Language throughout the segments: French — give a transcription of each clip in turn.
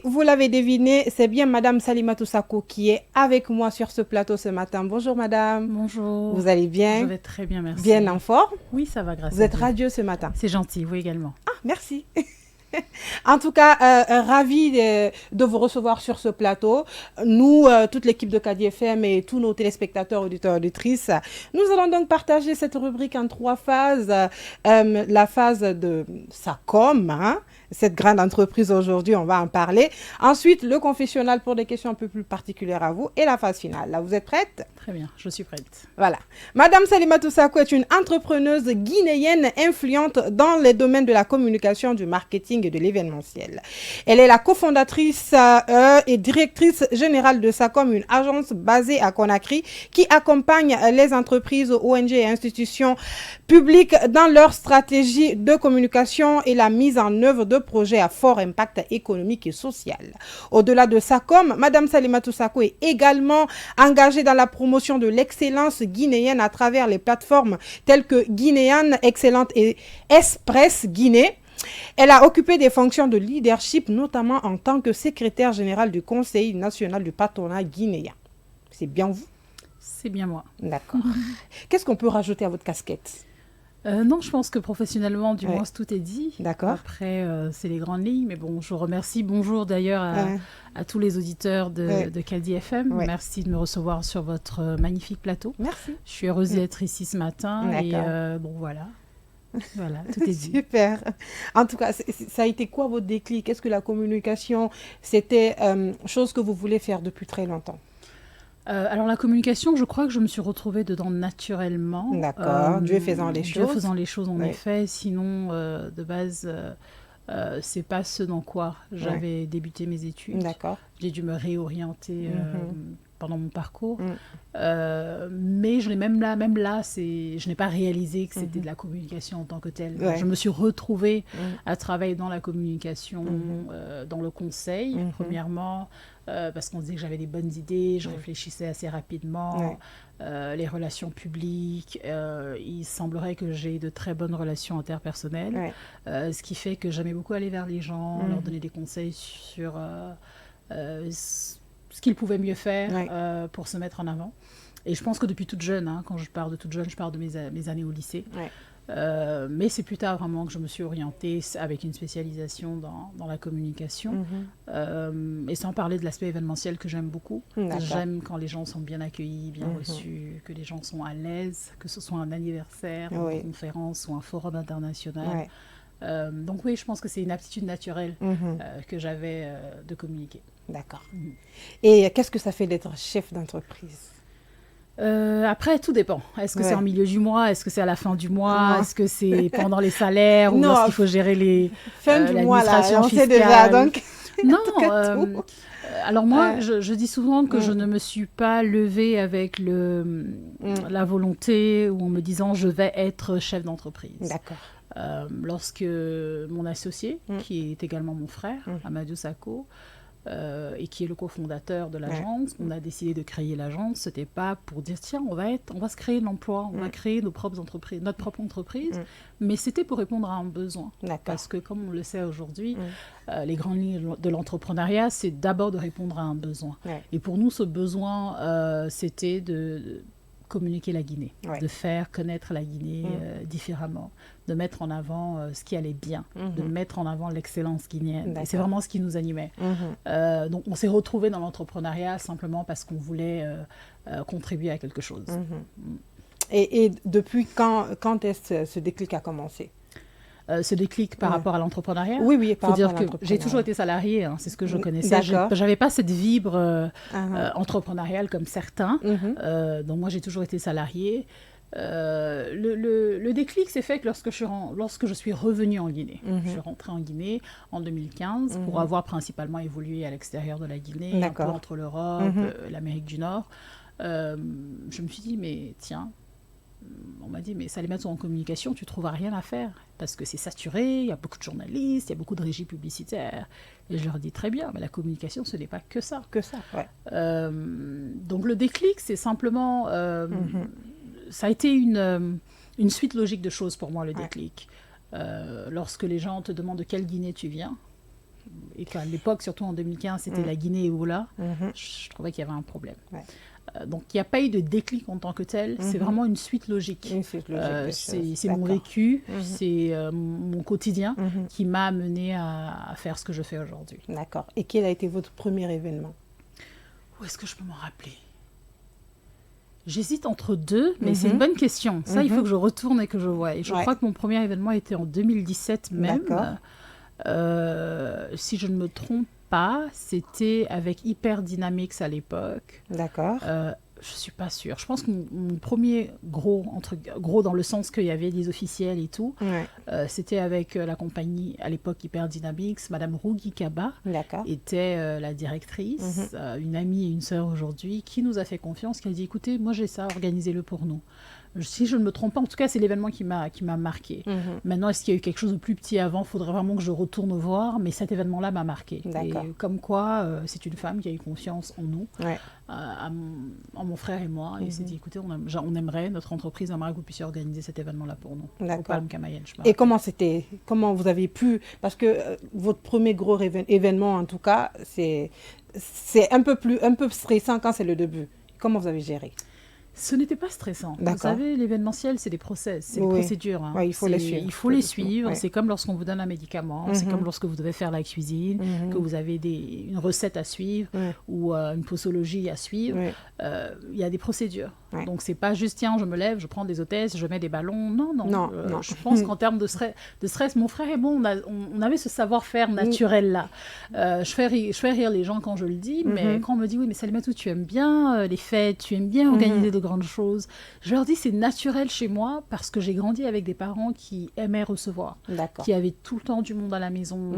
vous l'avez deviné, c'est bien Madame Salimatou Sako qui est avec moi sur ce plateau ce matin. Bonjour Madame. Bonjour. Vous allez bien? Je vais très bien, merci. Bien en forme? Oui, ça va, grâce Vous à êtes Dieu. radieux ce matin. C'est gentil, vous également. Ah, merci. En tout cas, ravi de vous recevoir sur ce plateau. Nous, toute l'équipe de Kadi FM et tous nos téléspectateurs, auditeurs, auditrices, nous allons donc partager cette rubrique en 3 phases. La phase de SACOM, hein, cette grande entreprise aujourd'hui, on va en parler. Ensuite, le confessionnal pour des questions un peu plus particulières à vous et la phase finale. Là, vous êtes prête? Très bien, je suis prête. Voilà. Madame Salimatou Sako est une entrepreneuse guinéenne influente dans les domaines de la communication, du marketing et de l'événementiel. Elle est la cofondatrice et directrice générale de SACOM, une agence basée à Conakry qui accompagne les entreprises, ONG et institutions publiques dans leur stratégie de communication et la mise en œuvre de projets à fort impact économique et social. Au-delà de SACOM, Madame Salimatou Sako est également engagée dans la promotion de l'excellence guinéenne à travers les plateformes telles que Guinéane Excellente et Express Guinée. Elle a occupé des fonctions de leadership, notamment en tant que secrétaire générale du Conseil national du patronat guinéen. C'est bien vous? C'est bien moi. D'accord. Qu'est-ce qu'on peut rajouter à votre casquette? Non, je pense que professionnellement, du moins, tout est dit. D'accord. Après, c'est les grandes lignes. Mais bon, je vous remercie. Bonjour d'ailleurs à tous les auditeurs de Kadi FM. Merci de me recevoir sur votre magnifique plateau. Merci. Je suis heureuse d'être ici ce matin. Et bon, voilà. Voilà, tout est dit. Super. En tout cas, ça a été quoi votre déclic? Est-ce que la communication, c'était chose que vous voulez faire depuis très longtemps? Alors la communication, je crois que je me suis retrouvée dedans naturellement. D'accord, Dieu faisant les choses. Dieu faisant les choses en effet, sinon de base, c'est pas ce dans quoi j'avais débuté mes études. D'accord. J'ai dû me réorienter pendant mon parcours, mais je l'ai même là, je n'ai pas réalisé que c'était de la communication en tant que telle. Je me suis retrouvée à travailler dans la communication, dans le conseil, premièrement, parce qu'on disait que j'avais des bonnes idées, je réfléchissais assez rapidement, les relations publiques, il semblerait que j'ai de très bonnes relations interpersonnelles, ce qui fait que j'aimais beaucoup aller vers les gens, leur donner des conseils sur ce qu'ils pouvaient mieux faire pour se mettre en avant. Et je pense que depuis toute jeune, quand je parle de toute jeune, je parle de mes années au lycée. Mais c'est plus tard vraiment que je me suis orientée avec une spécialisation dans la communication. Et sans parler de l'aspect événementiel que j'aime beaucoup. J'aime quand les gens sont bien accueillis, bien reçus, que les gens sont à l'aise, que ce soit un anniversaire, une conférence ou un forum international. Donc oui, je pense que c'est une aptitude naturelle que j'avais de communiquer. D'accord. Et qu'est-ce que ça fait d'être chef d'entreprise? Après, tout dépend. Est-ce que c'est en milieu du mois? Est-ce que c'est à la fin du mois? Est-ce que c'est pendant les salaires? Ou lorsqu'il faut gérer les l'administration fiscale? On sait déjà, donc... Non, alors moi, je dis souvent que je ne me suis pas levée avec la volonté ou en me disant je vais être chef d'entreprise. D'accord. Lorsque mon associé, qui est également mon frère, Amadou Sako, et qui est le cofondateur de l'agence, on a décidé de créer l'agence. C'était pas pour dire tiens, on va se créer de l'emploi, on va créer notre propre entreprise, mais c'était pour répondre à un besoin. Parce que comme on le sait aujourd'hui, les grandes lignes de l'entrepreneuriat, c'est d'abord de répondre à un besoin. Et pour nous, ce besoin, c'était de communiquer la Guinée, de faire connaître la Guinée différemment, de mettre en avant ce qui allait bien, de mettre en avant l'excellence guinéenne. Et c'est vraiment ce qui nous animait. Donc on s'est retrouvés dans l'entrepreneuriat simplement parce qu'on voulait contribuer à quelque chose. Et depuis quand est-ce ce déclic a commencé? Ce déclic par rapport à l'entrepreneuriat. Oui, par rapport à l'entrepreneuriat. J'ai toujours été salariée, c'est ce que je connaissais. J'avais pas cette vibre entrepreneuriale comme certains. Donc moi, j'ai toujours été salariée. Le déclic s'est fait que lorsque je suis revenue en Guinée. Je suis rentrée en Guinée en 2015 pour avoir principalement évolué à l'extérieur de la Guinée, un peu entre l'Europe, l'Amérique du Nord. Je me suis dit, mais tiens, on m'a dit, mais Salimatou en communication, tu ne trouveras rien à faire parce que c'est saturé, il y a beaucoup de journalistes, il y a beaucoup de régies publicitaires. Et je leur dis, très bien, mais la communication, ce n'est pas que ça. Donc le déclic, c'est simplement... ça a été une suite logique de choses pour moi, le déclic. Lorsque les gens te demandent de quelle Guinée tu viens, et qu'à l'époque, surtout en 2015, c'était la Guinée et Oula, je trouvais qu'il y avait un problème. Ouais. Donc, il n'y a pas eu de déclic en tant que tel. C'est vraiment une suite logique. Une suite logique c'est mon vécu, c'est mon quotidien qui m'a amené à faire ce que je fais aujourd'hui. D'accord. Et quel a été votre premier événement? Où est-ce que je peux m'en rappeler? J'hésite entre deux, mais c'est une bonne question. Ça, il faut que je retourne et que je voie. Et je crois que mon premier événement était en 2017 même. Si je ne me trompe pas, c'était avec Hyper Dynamics à l'époque. D'accord. Je ne suis pas sûre. Je pense que mon premier gros dans le sens qu'il y avait des officiels et tout, c'était avec la compagnie à l'époque Hyper Dynamics. Madame Rougui Kaba était la directrice, une amie et une sœur aujourd'hui, qui nous a fait confiance, qui a dit, écoutez, moi j'ai ça, organisez-le pour nous. Si je ne me trompe pas, en tout cas, c'est l'événement qui m'a marqué. Maintenant, est-ce qu'il y a eu quelque chose de plus petit avant? Il faudrait vraiment que je retourne voir, mais cet événement-là m'a marqué. Et comme quoi, c'est une femme qui a eu confiance en nous, en mon frère et moi, et s'est dit, écoutez, on aimerait, notre entreprise aimerait que vous puissiez organiser cet événement-là pour nous. Au Palm Camaïen. Et comment c'était? Comment vous avez pu? Parce que votre premier gros événement, en tout cas, c'est un peu stressant quand c'est le début. Comment vous avez géré? Ce n'était pas stressant. Vous savez, l'événementiel, c'est des process, c'est des procédures. Hein. Il faut les suivre. Il faut les suivre. C'est comme lorsqu'on vous donne un médicament, c'est comme lorsque vous devez faire la cuisine, que vous avez une recette à suivre ou une posologie à suivre. Il y a des procédures. Donc, c'est pas juste, tiens, je me lève, je prends des hôtesses, je mets des ballons. Non. Je pense qu'en termes de stress, mon frère et moi, on avait ce savoir-faire naturel-là. Je fais rire les gens quand je le dis, mais quand on me dit, oui, mais Salimatou, tu aimes bien les fêtes, tu aimes bien organiser de grandes choses. Je leur dis, c'est naturel chez moi parce que j'ai grandi avec des parents qui aimaient recevoir, qui avaient tout le temps du monde à la maison.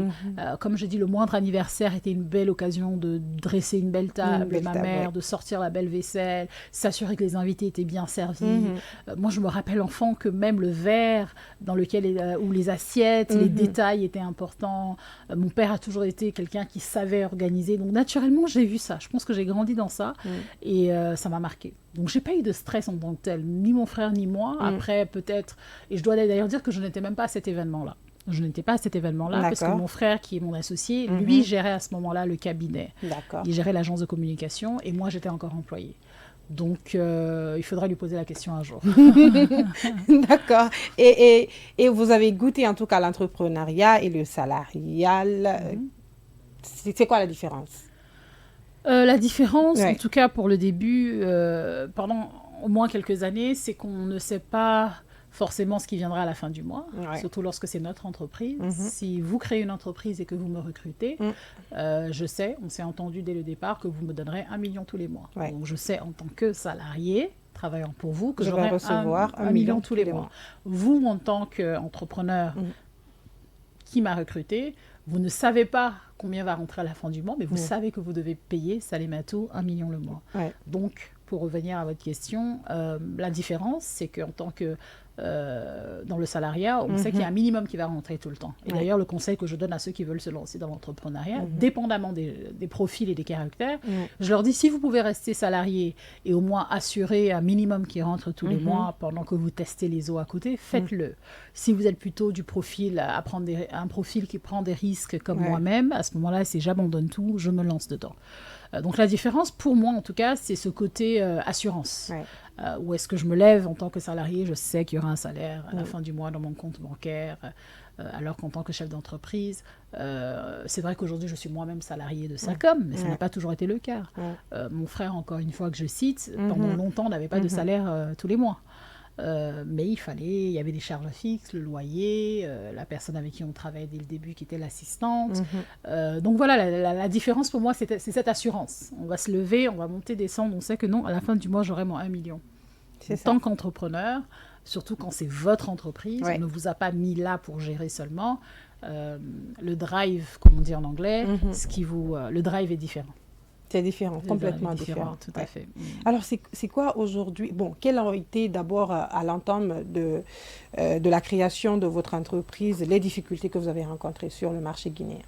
Comme je dis, le moindre anniversaire était une belle occasion de dresser une belle table, ma mère, de sortir la belle vaisselle, s'assurer que les invités étaient bien servis. Moi, je me rappelle enfant que même le verre dans lequel, ou les assiettes, les détails étaient importants. Mon père a toujours été quelqu'un qui savait organiser. Donc, naturellement, j'ai vu ça. Je pense que j'ai grandi dans ça et ça m'a marqué. Donc, j'ai pas eu de stress en tant que tel, ni mon frère, ni moi. Après, peut-être... Et je dois d'ailleurs dire que je n'étais même pas à cet événement-là. Je n'étais pas à cet événement-là parce que mon frère, qui est mon associé, lui gérait à ce moment-là le cabinet. Il gérait l'agence de communication et moi, j'étais encore employée. Donc, il faudra lui poser la question un jour. D'accord. Et vous avez goûté en tout cas l'entrepreneuriat et le salarial. C'est quoi la différence? La différence, en tout cas pour le début, pendant au moins quelques années, c'est qu'on ne sait pas forcément ce qui viendra à la fin du mois, surtout lorsque c'est notre entreprise. Si vous créez une entreprise et que vous me recrutez, je sais, on s'est entendu dès le départ que vous me donnerez 1 million tous les mois. Donc je sais en tant que salarié, travaillant pour vous, que j'aurai recevoir 1 million tous les mois. Vous, en tant qu'entrepreneur qui m'a recruté, vous ne savez pas combien va rentrer à la fin du mois, mais vous savez que vous devez payer Salimatou 1 million le mois. Donc, pour revenir à votre question, la différence, c'est qu'en tant que dans le salariat, on sait qu'il y a un minimum qui va rentrer tout le temps. Et d'ailleurs, le conseil que je donne à ceux qui veulent se lancer dans l'entrepreneuriat, dépendamment des profils et des caractères, je leur dis, si vous pouvez rester salarié et au moins assurer un minimum qui rentre tous les mois pendant que vous testez les eaux à côté, faites-le. Si vous êtes plutôt du profil à prendre un profil qui prend des risques comme moi-même, à ce moment-là, c'est j'abandonne tout, je me lance dedans. Donc la différence, pour moi en tout cas, c'est ce côté assurance. Où est-ce que je me lève en tant que salarié, je sais qu'il y aura un salaire à la fin du mois dans mon compte bancaire, alors qu'en tant que chef d'entreprise, c'est vrai qu'aujourd'hui je suis moi-même salarié de SACOM, mais ça n'a pas toujours été le cas. Mon frère, encore une fois que je cite, pendant longtemps n'avait pas de salaire tous les mois. Mais il y avait des charges fixes, le loyer, la personne avec qui on travaillait dès le début qui était l'assistante. Donc voilà, la différence pour moi, c'est cette assurance. On va se lever, on va monter, descendre, on sait que non, à la fin du mois, j'aurai mon 1 million. En tant qu'entrepreneur, surtout quand c'est votre entreprise, on ne vous a pas mis là pour gérer seulement. Le drive, comme on dit en anglais, le drive est différent. C'est différent, complètement différent. Tout à fait. Alors, c'est quoi aujourd'hui? Bon, quelles ont été d'abord à l'entame de la création de votre entreprise, les difficultés que vous avez rencontrées sur le marché guinéen?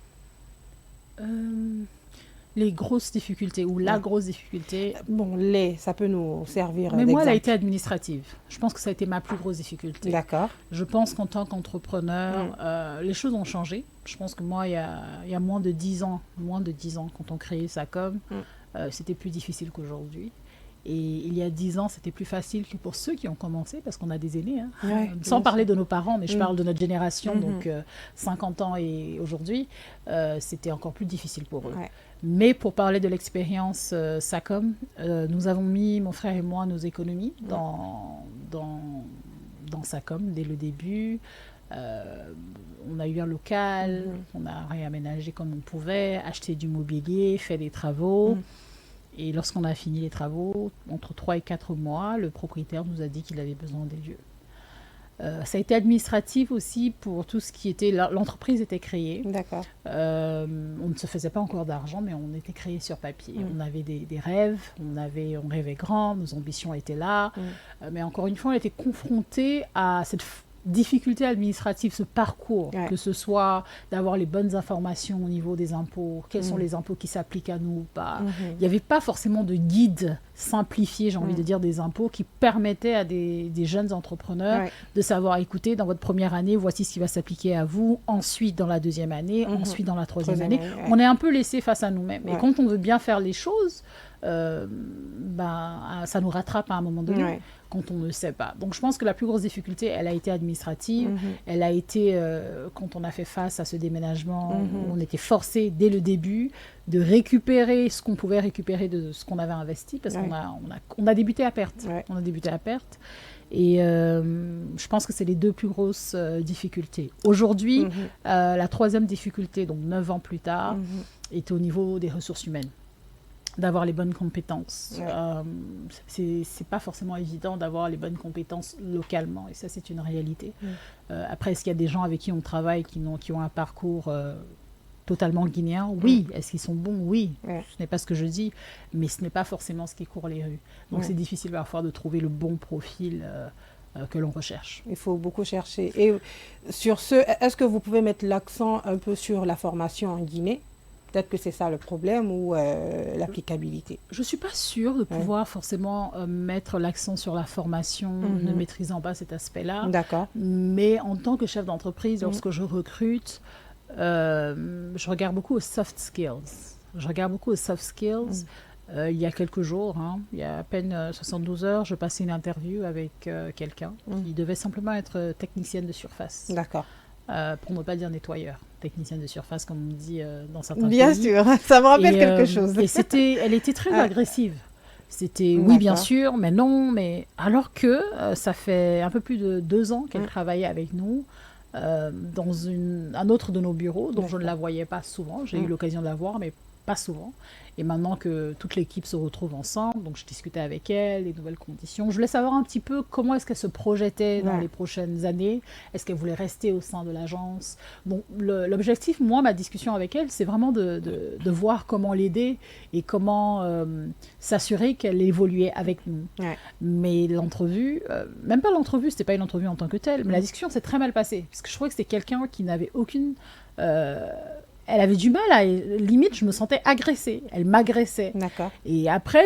les grosses difficultés ou la grosse difficulté. Bon, ça peut nous servir Mais moi, elle a été administrative. Je pense que ça a été ma plus grosse difficulté. D'accord. Je pense qu'en tant qu'entrepreneur, les choses ont changé. Je pense que moi, il y a moins de 10 ans, quand on créait Sacom, c'était plus difficile qu'aujourd'hui. Et il y a 10 ans, c'était plus facile que pour ceux qui ont commencé, parce qu'on a des aînés. Sans parler de nos parents, mais je parle de notre génération, donc 50 ans et aujourd'hui, c'était encore plus difficile pour eux. Mais pour parler de l'expérience Sacom, nous avons mis, mon frère et moi, nos économies dans Sacom dès le début. On a eu un local, on a réaménagé comme on pouvait, acheté du mobilier, fait des travaux. Et lorsqu'on a fini les travaux, entre 3 et 4 mois, le propriétaire nous a dit qu'il avait besoin des lieux. Ça a été administratif aussi pour tout ce qui était... L'entreprise était créée. D'accord. On ne se faisait pas encore d'argent, mais on était créé sur papier. On avait des rêves, on rêvait grand, nos ambitions étaient là. Mais encore une fois, on était confrontés à cette difficulté administrative, ce parcours, que ce soit d'avoir les bonnes informations au niveau des impôts, quels sont les impôts qui s'appliquent à nous ou pas. Il n'y avait pas forcément de guide simplifié, j'ai envie de dire, des impôts qui permettaient à des jeunes entrepreneurs de savoir, écoutez, dans votre première année, voici ce qui va s'appliquer à vous, ensuite dans la deuxième année, ensuite dans la troisième année. On est un peu laissé face à nous-mêmes. Et quand on veut bien faire les choses, ça nous rattrape à un moment donné quand on ne sait pas. Donc je pense que la plus grosse difficulté, elle a été administrative. Elle a été quand on a fait face à ce déménagement, où on était forcé dès le début de récupérer ce qu'on pouvait récupérer de ce qu'on avait investi, parce qu'on a débuté à perte. On a débuté à perte. Et je pense que c'est les deux plus grosses difficultés. Aujourd'hui, la troisième difficulté, donc 9 ans plus tard, est au niveau des ressources humaines, d'avoir les bonnes compétences. C'est pas forcément évident d'avoir les bonnes compétences localement, et ça, c'est une réalité. Après, est-ce qu'il y a des gens avec qui on travaille qui ont un parcours totalement guinéen? Oui. Est-ce qu'ils sont bons? Oui. Ce n'est pas ce que je dis, mais ce n'est pas forcément ce qui court les rues. Donc, c'est difficile parfois de trouver le bon profil que l'on recherche. Il faut beaucoup chercher. Et sur ce, est-ce que vous pouvez mettre l'accent un peu sur la formation en Guinée? Peut-être que c'est ça le problème, ou l'applicabilité. Je ne suis pas sûre de pouvoir forcément mettre l'accent sur la formation, ne maîtrisant pas cet aspect-là. D'accord. Mais en tant que chef d'entreprise, lorsque je recrute, je regarde beaucoup aux soft skills. Il y a quelques jours, il y a à peine 72 heures, je passais une interview avec quelqu'un qui devait simplement être technicienne de surface. D'accord. Pour ne pas dire nettoyeur. Technicienne de surface, comme on dit dans certains Bien pays. sûr, ça me rappelle quelque chose. Et elle était très agressive. C'était oui, bien sûr, mais non, mais alors que ça fait un peu plus de 2 ans qu'elle travaillait avec nous dans un autre de nos bureaux, dont je ne la voyais pas souvent. J'ai eu l'occasion de la voir, mais pas souvent. Et maintenant que toute l'équipe se retrouve ensemble, donc je discutais avec elle, les nouvelles conditions. Je voulais savoir un petit peu comment est-ce qu'elle se projetait dans les prochaines années. Est-ce qu'elle voulait rester au sein de l'agence? Bon, l'objectif, moi, ma discussion avec elle, c'est vraiment de voir comment l'aider et comment s'assurer qu'elle évoluait avec nous. Mais l'entrevue, même pas l'entrevue, c'était pas une entrevue en tant que telle, mais la discussion s'est très mal passée. Parce que je trouvais que c'était quelqu'un qui n'avait aucune... elle avait du mal limite, je me sentais agressée. Elle m'agressait. D'accord. Et après,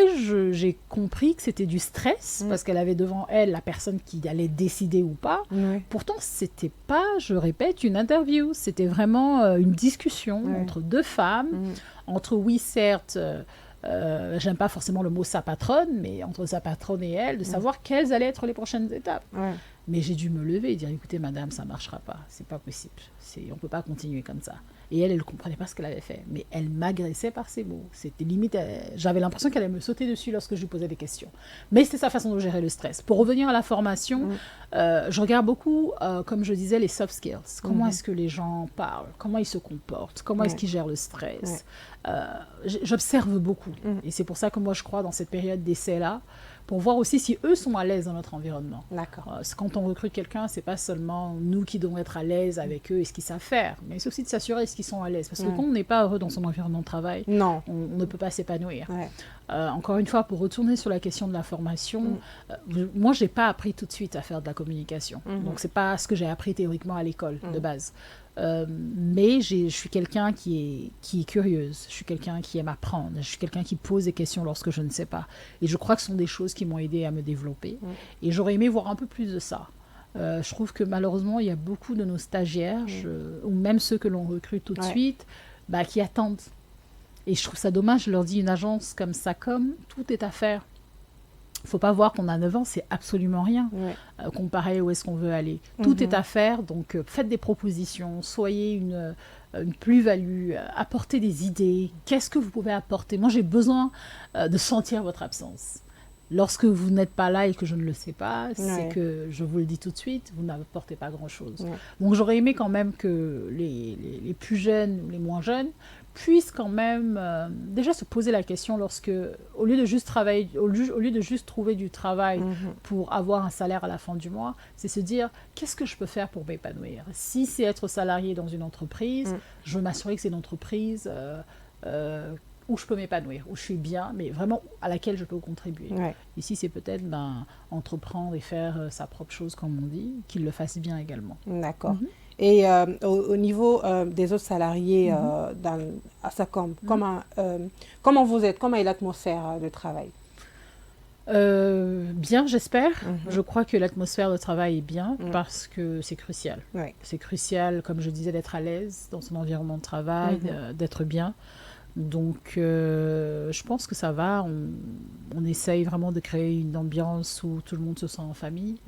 j'ai compris que c'était du stress, parce qu'elle avait devant elle la personne qui allait décider ou pas. Pourtant, c'était pas, je répète, une interview. C'était vraiment une discussion entre deux femmes, entre, oui, certes, j'aime pas forcément le mot sa patronne, mais entre sa patronne et elle, de savoir quelles allaient être les prochaines étapes. Mais j'ai dû me lever et dire, écoutez, madame, ça marchera pas. C'est pas possible. On peut pas continuer comme ça. Et elle ne comprenait pas ce qu'elle avait fait. Mais elle m'agressait par ses mots. C'était limite... J'avais l'impression qu'elle allait me sauter dessus lorsque je lui posais des questions. Mais c'était sa façon de gérer le stress. Pour revenir à la formation, je regarde beaucoup, comme je disais, les soft skills. Comment est-ce que les gens parlent? Comment ils se comportent? Comment est-ce qu'ils gèrent le stress? J'observe beaucoup. Et c'est pour ça que moi, je crois dans cette période d'essai-là, pour voir aussi si eux sont à l'aise dans notre environnement. D'accord. Quand on recrute quelqu'un, c'est pas seulement nous qui devons être à l'aise avec eux et ce qu'ils savent faire, mais c'est aussi de s'assurer est-ce qui sont à l'aise. Parce que quand on n'est pas heureux dans son environnement de travail, non. On ne peut pas s'épanouir. Ouais. Encore une fois, pour retourner sur la question de la formation, moi, je n'ai pas appris tout de suite à faire de la communication. Donc, ce n'est pas ce que j'ai appris théoriquement à l'école de base. Mais je suis quelqu'un qui est curieuse, je suis quelqu'un qui aime apprendre, je suis quelqu'un qui pose des questions lorsque je ne sais pas. Et je crois que ce sont des choses qui m'ont aidé à me développer. Et j'aurais aimé voir un peu plus de ça. Je trouve que malheureusement, il y a beaucoup de nos stagiaires, ou même ceux que l'on recrute tout de suite, qui attendent. Et je trouve ça dommage, je leur dis, une agence comme SACOM, tout est à faire. Il ne faut pas voir qu'on a 9 ans, c'est absolument rien comparé à où est-ce qu'on veut aller. Tout est à faire, donc faites des propositions, soyez une plus-value, apportez des idées. Qu'est-ce que vous pouvez apporter? Moi, j'ai besoin de sentir votre absence. Lorsque vous n'êtes pas là et que je ne le sais pas, c'est que, je vous le dis tout de suite, vous n'apportez pas grand-chose. Donc j'aurais aimé quand même que les plus jeunes ou les moins jeunes puissent quand même déjà se poser la question lorsque, au lieu de juste travailler, au lieu de juste trouver du travail pour avoir un salaire à la fin du mois, c'est se dire, qu'est-ce que je peux faire pour m'épanouir? Si c'est être salarié dans une entreprise, je veux m'assurer que c'est une entreprise où je peux m'épanouir, où je suis bien, mais vraiment à laquelle je peux contribuer. Ici, c'est peut-être entreprendre et faire sa propre chose, comme on dit, qu'il le fasse bien également. D'accord. Et au niveau des autres salariés à SACOM, comment vous êtes? Comment est l'atmosphère de travail? Bien, j'espère. Je crois que l'atmosphère de travail est bien parce que c'est crucial. C'est crucial, comme je disais, d'être à l'aise dans son environnement de travail, d'être bien. Donc, je pense que ça va. On essaye vraiment de créer une ambiance où tout le monde se sent en famille.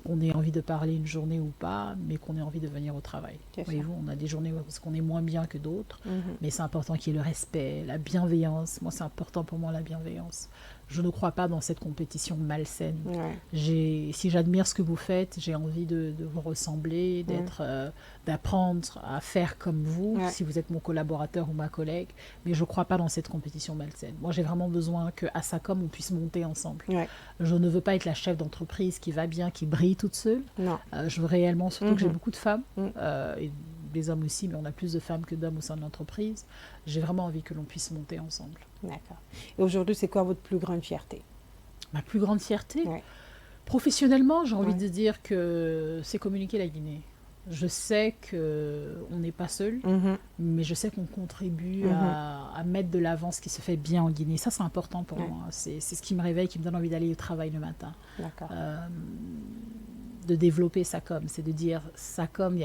On ait envie de parler une journée ou pas, mais qu'on ait envie de venir au travail. Voyez-vous, on a des journées où on est moins bien que d'autres, mais c'est important qu'il y ait le respect, la bienveillance. Moi, c'est important pour moi, la bienveillance. Je ne crois pas dans cette compétition malsaine. Si j'admire ce que vous faites, j'ai envie de vous ressembler, d'apprendre à faire comme vous, si vous êtes mon collaborateur ou ma collègue, mais je ne crois pas dans cette compétition malsaine. Moi, j'ai vraiment besoin qu'à SACOM, on puisse monter ensemble. Je ne veux pas être la chef d'entreprise qui va bien, qui brille toute seule. Je veux réellement, surtout que j'ai beaucoup de femmes, et des hommes aussi, mais on a plus de femmes que d'hommes au sein de l'entreprise. J'ai vraiment envie que l'on puisse monter ensemble. D'accord. Et aujourd'hui, c'est quoi votre plus grande fierté? Ma plus grande fierté? Professionnellement, j'ai envie de dire que c'est communiquer la Guinée. Je sais qu'on n'est pas seul, mais je sais qu'on contribue à mettre de l'avant ce qui se fait bien en Guinée. Ça, c'est important pour moi. C'est ce qui me réveille, qui me donne envie d'aller au travail le matin. De développer SACOM, c'est de dire SACOM,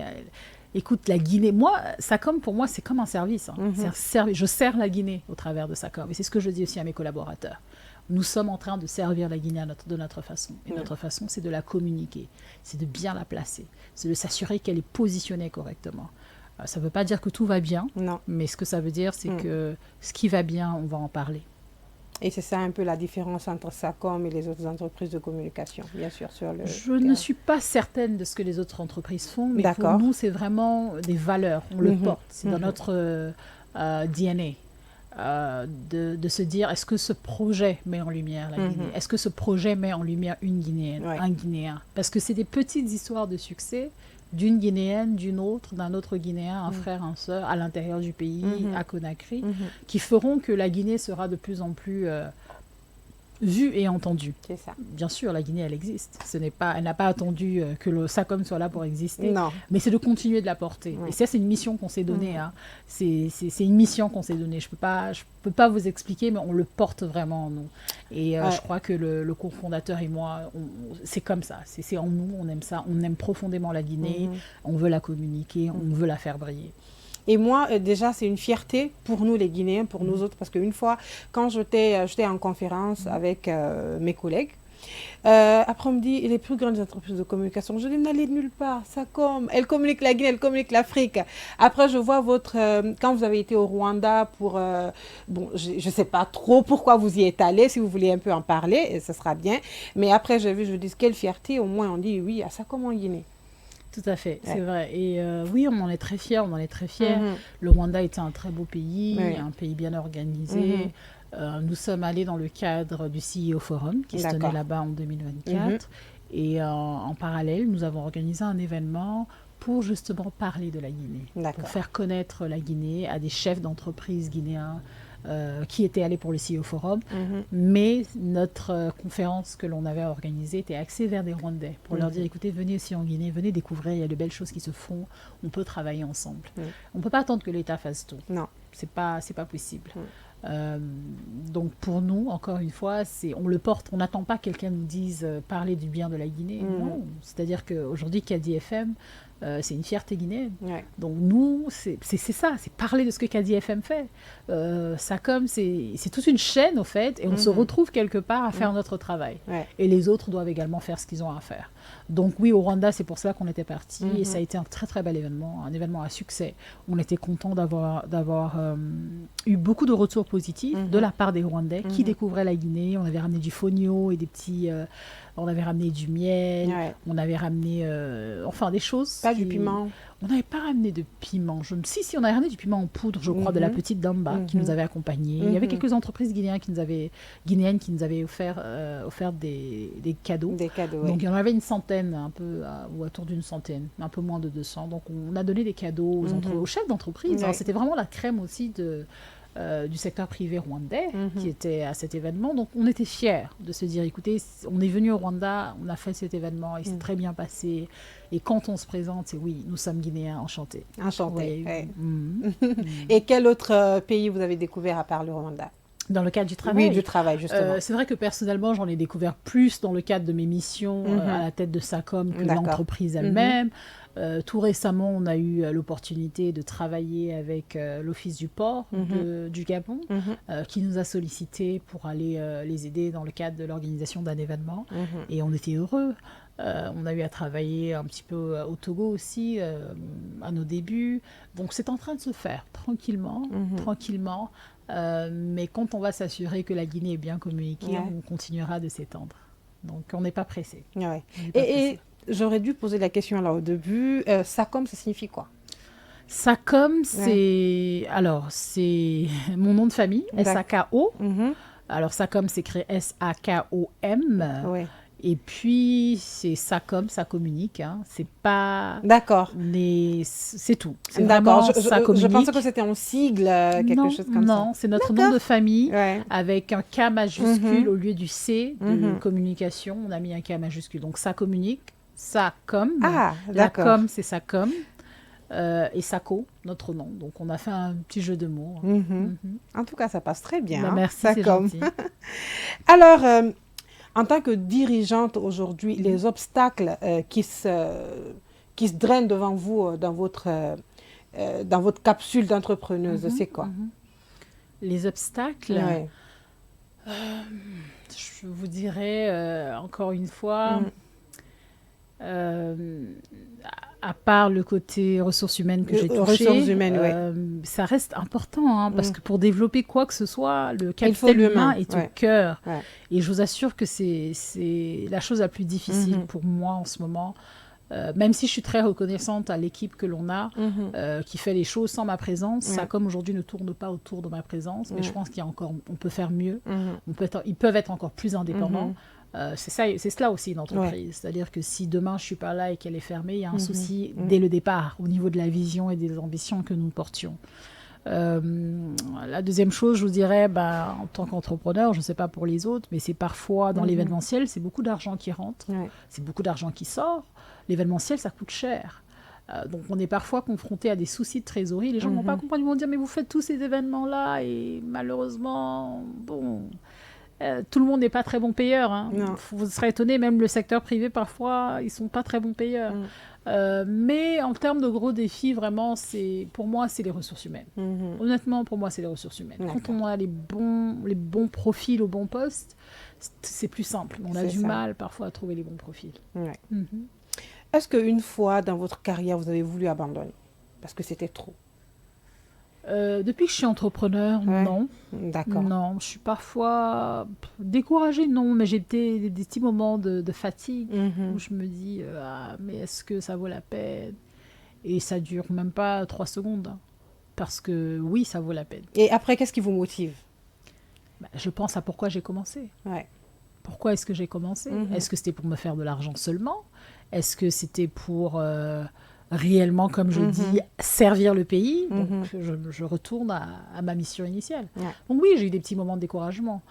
écoute, la Guinée, moi, SACOM, pour moi, c'est comme un service. C'est un service. Je sers la Guinée au travers de SACOM. Et c'est ce que je dis aussi à mes collaborateurs. Nous sommes en train de servir la Guinée de notre façon. Et notre façon, c'est de la communiquer, c'est de bien la placer, c'est de s'assurer qu'elle est positionnée correctement. Ça ne veut pas dire que tout va bien, mais ce que ça veut dire, c'est que ce qui va bien, on va en parler. Et c'est ça un peu la différence entre SACOM et les autres entreprises de communication, bien sûr. Je ne suis pas certaine de ce que les autres entreprises font, mais pour nous, c'est vraiment des valeurs. On le porte, c'est dans notre DNA. De se dire, est-ce que ce projet met en lumière la Guinée? Est-ce que ce projet met en lumière une Guinéenne, un Guinéen? Parce que c'est des petites histoires de succès d'une Guinéenne, d'une autre, d'un autre Guinéen, un frère, un sœur, à l'intérieur du pays, à Conakry, qui feront que la Guinée sera de plus en plus vue et entendue. C'est ça. Bien sûr, la Guinée, elle existe. Elle n'a pas attendu que le SACOM soit là pour exister. Non. Mais c'est de continuer de la porter. Et ça, c'est une mission qu'on s'est donnée. C'est une mission qu'on s'est donnée. Je peux pas vous expliquer, mais on le porte vraiment en nous. Et je crois que le cofondateur et moi, c'est comme ça. C'est en nous, on aime ça. On aime profondément la Guinée. On veut la communiquer, on veut la faire briller. Et moi, déjà, c'est une fierté pour nous, les Guinéens, pour nous autres, parce qu'une fois, quand j'étais en conférence avec mes collègues, après, on me dit, les plus grandes entreprises de communication, je dis, n'allez nulle part, SACOM, elle communique la Guinée, elle communique l'Afrique. Après, je vois quand vous avez été au Rwanda pour, je ne sais pas trop pourquoi vous y êtes allé, si vous voulez un peu en parler, ce sera bien. Mais après, je me dis, quelle fierté, au moins, on dit, oui, à SACOM en Guinée. Tout à fait, c'est vrai. Et oui, on en est très fiers, Le Rwanda était un très beau pays, un pays bien organisé. Nous sommes allés dans le cadre du CEO Forum qui se tenait là-bas en 2024. Et en parallèle, nous avons organisé un événement pour justement parler de la Guinée, pour faire connaître la Guinée à des chefs d'entreprise guinéens qui étaient allés pour le CEO Forum. Mais notre conférence que l'on avait organisée était axée vers des Rwandais pour leur dire, écoutez, venez ici en Guinée, venez découvrir, il y a de belles choses qui se font, on peut travailler ensemble. On ne peut pas attendre que l'État fasse tout. Non. C'est pas possible. Donc pour nous, encore une fois, on le porte. On n'attend pas que quelqu'un nous dise parler du bien de la Guinée. Non. C'est-à-dire qu'aujourd'hui, Kadi FM, c'est une fierté guinéenne. Donc nous, c'est ça, c'est parler de ce que Kadi FM fait. SACOM, c'est toute une chaîne, au fait, et on se retrouve quelque part à faire notre travail. Et les autres doivent également faire ce qu'ils ont à faire. Donc oui, au Rwanda, c'est pour cela qu'on était partis, et ça a été un très très bel événement, un événement à succès. On était contents d'avoir eu beaucoup de retours positifs de la part des Rwandais qui découvraient la Guinée. On avait ramené du fonio et des petits... on avait ramené du miel, on avait ramené enfin des choses. Pas du piment. On n'avait pas ramené de piment. Si, on avait ramené du piment en poudre, je crois, de la petite Damba qui nous avait accompagnés. Il y avait quelques entreprises guinéennes qui nous avaient offert des cadeaux. Des cadeaux, donc il y en avait une centaine, ou autour d'une centaine, un peu moins de 200. Donc on a donné des cadeaux aux chefs d'entreprise. C'était vraiment la crème aussi du secteur privé rwandais qui était à cet événement. Donc on était fiers de se dire, écoutez, on est venu au Rwanda, on a fait cet événement, il s'est très bien passé. Et quand on se présente, c'est oui, nous sommes Guinéens, enchantés. Enchantés. Et quel autre pays vous avez découvert à part le Rwanda? Dans le cadre du travail. Oui, du travail, justement. C'est vrai que personnellement, j'en ai découvert plus dans le cadre de mes missions à la tête de SACOM que l'entreprise elle-même. Tout récemment, on a eu l'opportunité de travailler avec l'Office du port du Gabon, qui nous a sollicité pour aller les aider dans le cadre de l'organisation d'un événement. Et on était heureux. On a eu à travailler un petit peu au Togo aussi, à nos débuts. Donc c'est en train de se faire tranquillement. Mais quand on va s'assurer que la Guinée est bien communiquée, on continuera de s'étendre. Donc on n'est pas pressé. Et j'aurais dû poser la question là au début. SACOM, ça signifie quoi? SACOM, c'est mon nom de famille, S-A-K-O. Alors SACOM s'écrit S-A-K-O-M. Et puis, c'est SACOM, ça communique. C'est pas... D'accord. Mais c'est tout. C'est d'accord. Ça communique. Je pensais que c'était en sigle, quelque chose comme ça. Non, c'est notre nom de famille avec un K majuscule au lieu du C de communication. On a mis un K majuscule. Donc, ça communique. SACOM. Ah, d'accord. La com, c'est SACOM. Et SACO, notre nom. Donc, on a fait un petit jeu de mots. En tout cas, ça passe très bien. Merci, c'est gentil. Alors... en tant que dirigeante aujourd'hui, les obstacles qui se drainent devant vous dans votre capsule d'entrepreneuse, c'est quoi? Les obstacles, je vous dirais encore une fois, à part le côté ressources humaines que j'ai touché, ça reste important parce que pour développer quoi que ce soit, le capital humain est au cœur. Et je vous assure que c'est la chose la plus difficile pour moi en ce moment. Même si je suis très reconnaissante à l'équipe que l'on a, qui fait les choses sans ma présence, ça comme aujourd'hui ne tourne pas autour de ma présence, mais je pense on peut faire mieux, ils peuvent être encore plus indépendants. C'est cela aussi une entreprise, c'est-à-dire que si demain je suis pas là et qu'elle est fermée, il y a un souci dès le départ au niveau de la vision et des ambitions que nous portions. La deuxième chose, je vous dirais, en tant qu'entrepreneur, je ne sais pas pour les autres, mais c'est parfois dans l'événementiel, c'est beaucoup d'argent qui rentre, c'est beaucoup d'argent qui sort. L'événementiel, ça coûte cher. Donc on est parfois confronté à des soucis de trésorerie. Les gens ne vont pas comprendre, ils vont dire mais vous faites tous ces événements-là et malheureusement, tout le monde n'est pas très bon payeur. Vous serez étonné, même le secteur privé parfois, ils ne sont pas très bons payeurs. Mais en termes de gros défis, vraiment, pour moi, c'est les ressources humaines. Honnêtement, pour moi, c'est les ressources humaines. Quand on a les bons profils au bon poste, c'est plus simple. On a du mal parfois à trouver les bons profils. Est-ce qu'une fois dans votre carrière, vous avez voulu abandonner parce que c'était trop? Depuis que je suis entrepreneur, non. D'accord. Non, je suis parfois découragée, non, mais j'ai des petits moments de fatigue où je me dis, mais est-ce que ça vaut la peine? Et ça dure même pas 3 secondes, parce que oui, ça vaut la peine. Et après, qu'est-ce qui vous motive? Je pense à pourquoi j'ai commencé. Pourquoi est-ce que j'ai commencé? Est-ce que c'était pour me faire de l'argent seulement? Est-ce que c'était pour réellement, comme je dis, servir le pays. Donc, je retourne à ma mission initiale. Ouais. Donc oui, j'ai eu des petits moments de découragement.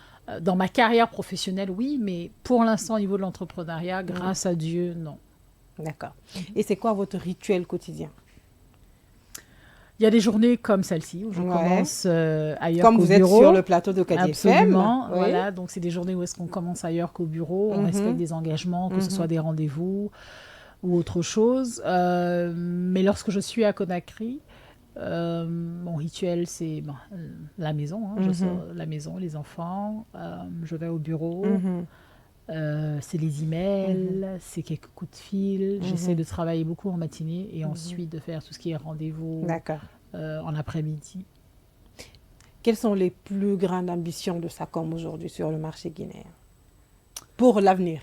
Dans ma carrière professionnelle, oui, mais pour l'instant, au niveau de l'entrepreneuriat, grâce à Dieu, non. D'accord. Et c'est quoi votre rituel quotidien? Il y a des journées comme celle-ci où je commence ailleurs comme qu'au bureau. Comme vous êtes sur le plateau de Cadi FM. Absolument. Voilà, donc c'est des journées où est-ce qu'on commence ailleurs qu'au bureau. On respecte des engagements, que ce soit des rendez-vous ou autre chose. Mais lorsque je suis à Conakry, mon rituel, c'est la maison. Je sors la maison, les enfants. Je vais au bureau. C'est les emails, c'est quelques coups de fil. J'essaie de travailler beaucoup en matinée et ensuite de faire tout ce qui est rendez-vous en après-midi. Quelles sont les plus grandes ambitions de SACOM aujourd'hui sur le marché guinéen pour l'avenir?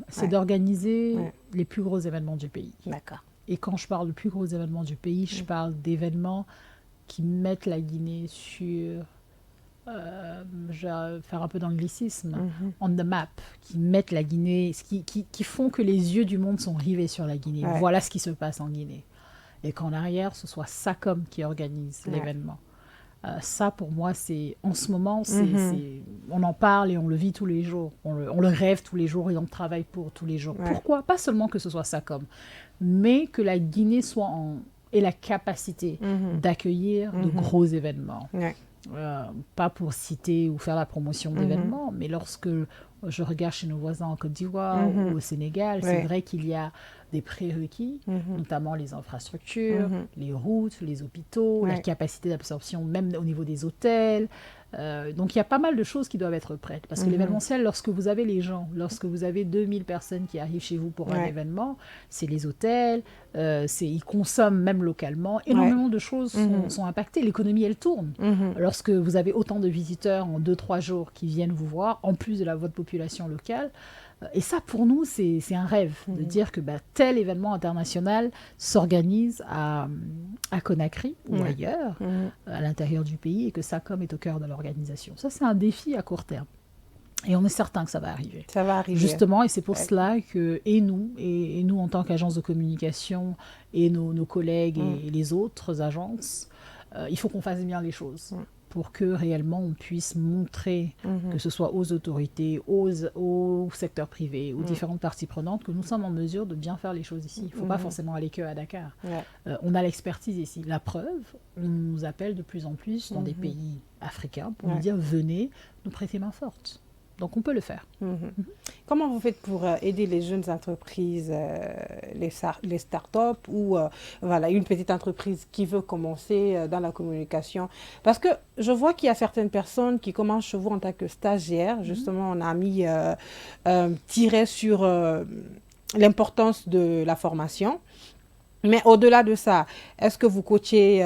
C'est d'organiser les plus gros événements du pays. D'accord. Et quand je parle de plus gros événements du pays, je parle d'événements qui mettent la Guinée sur... je vais faire un peu d'anglicisme, on the map, qui mettent la Guinée, qui font que les yeux du monde sont rivés sur la Guinée. Voilà ce qui se passe en Guinée. Et qu'en arrière, ce soit SACOM qui organise l'événement. Ça, pour moi, c'est en ce moment, on en parle et on le vit tous les jours. On le rêve tous les jours et on travaille pour tous les jours. Pourquoi? Pas seulement que ce soit SACOM, mais que la Guinée ait la capacité d'accueillir de gros événements. Pas pour citer ou faire la promotion d'événements, mais lorsque je regarde chez nos voisins en Côte d'Ivoire ou au Sénégal, c'est vrai qu'il y a des prérequis, notamment les infrastructures, les routes, les hôpitaux, la capacité d'absorption même au niveau des hôtels. Donc il y a pas mal de choses qui doivent être prêtes. Parce que l'événementiel, lorsque vous avez les gens, lorsque vous avez 2000 personnes qui arrivent chez vous pour un événement, c'est les hôtels, ils consomment même localement. Énormément de choses sont impactées. L'économie, elle tourne. Lorsque vous avez autant de visiteurs en 2-3 jours qui viennent vous voir, en plus de votre population locale, et ça, pour nous, c'est un rêve de dire que tel événement international s'organise à Conakry ou ailleurs, à l'intérieur du pays, et que SACOM est au cœur de l'organisation. Ça, c'est un défi à court terme. Et on est certain que ça va arriver. Ça va arriver. Justement, et c'est pour cela que, et nous en tant qu'agence de communication, et nos collègues et les autres agences, il faut qu'on fasse bien les choses. Pour que réellement on puisse montrer, que ce soit aux autorités, au secteur privé, aux différentes parties prenantes, que nous sommes en mesure de bien faire les choses ici. Il ne faut pas forcément aller que à Dakar. On a l'expertise ici. La preuve, on nous appelle de plus en plus dans des pays africains pour nous dire « venez nous prêter main forte ». Donc, on peut le faire. Comment vous faites pour aider les jeunes entreprises, les start-up ou une petite entreprise qui veut commencer dans la communication? Parce que je vois qu'il y a certaines personnes qui commencent chez vous en tant que stagiaires. Justement, on a mis un tiret sur l'importance de la formation. Mais au-delà de ça, est-ce que vous coachez,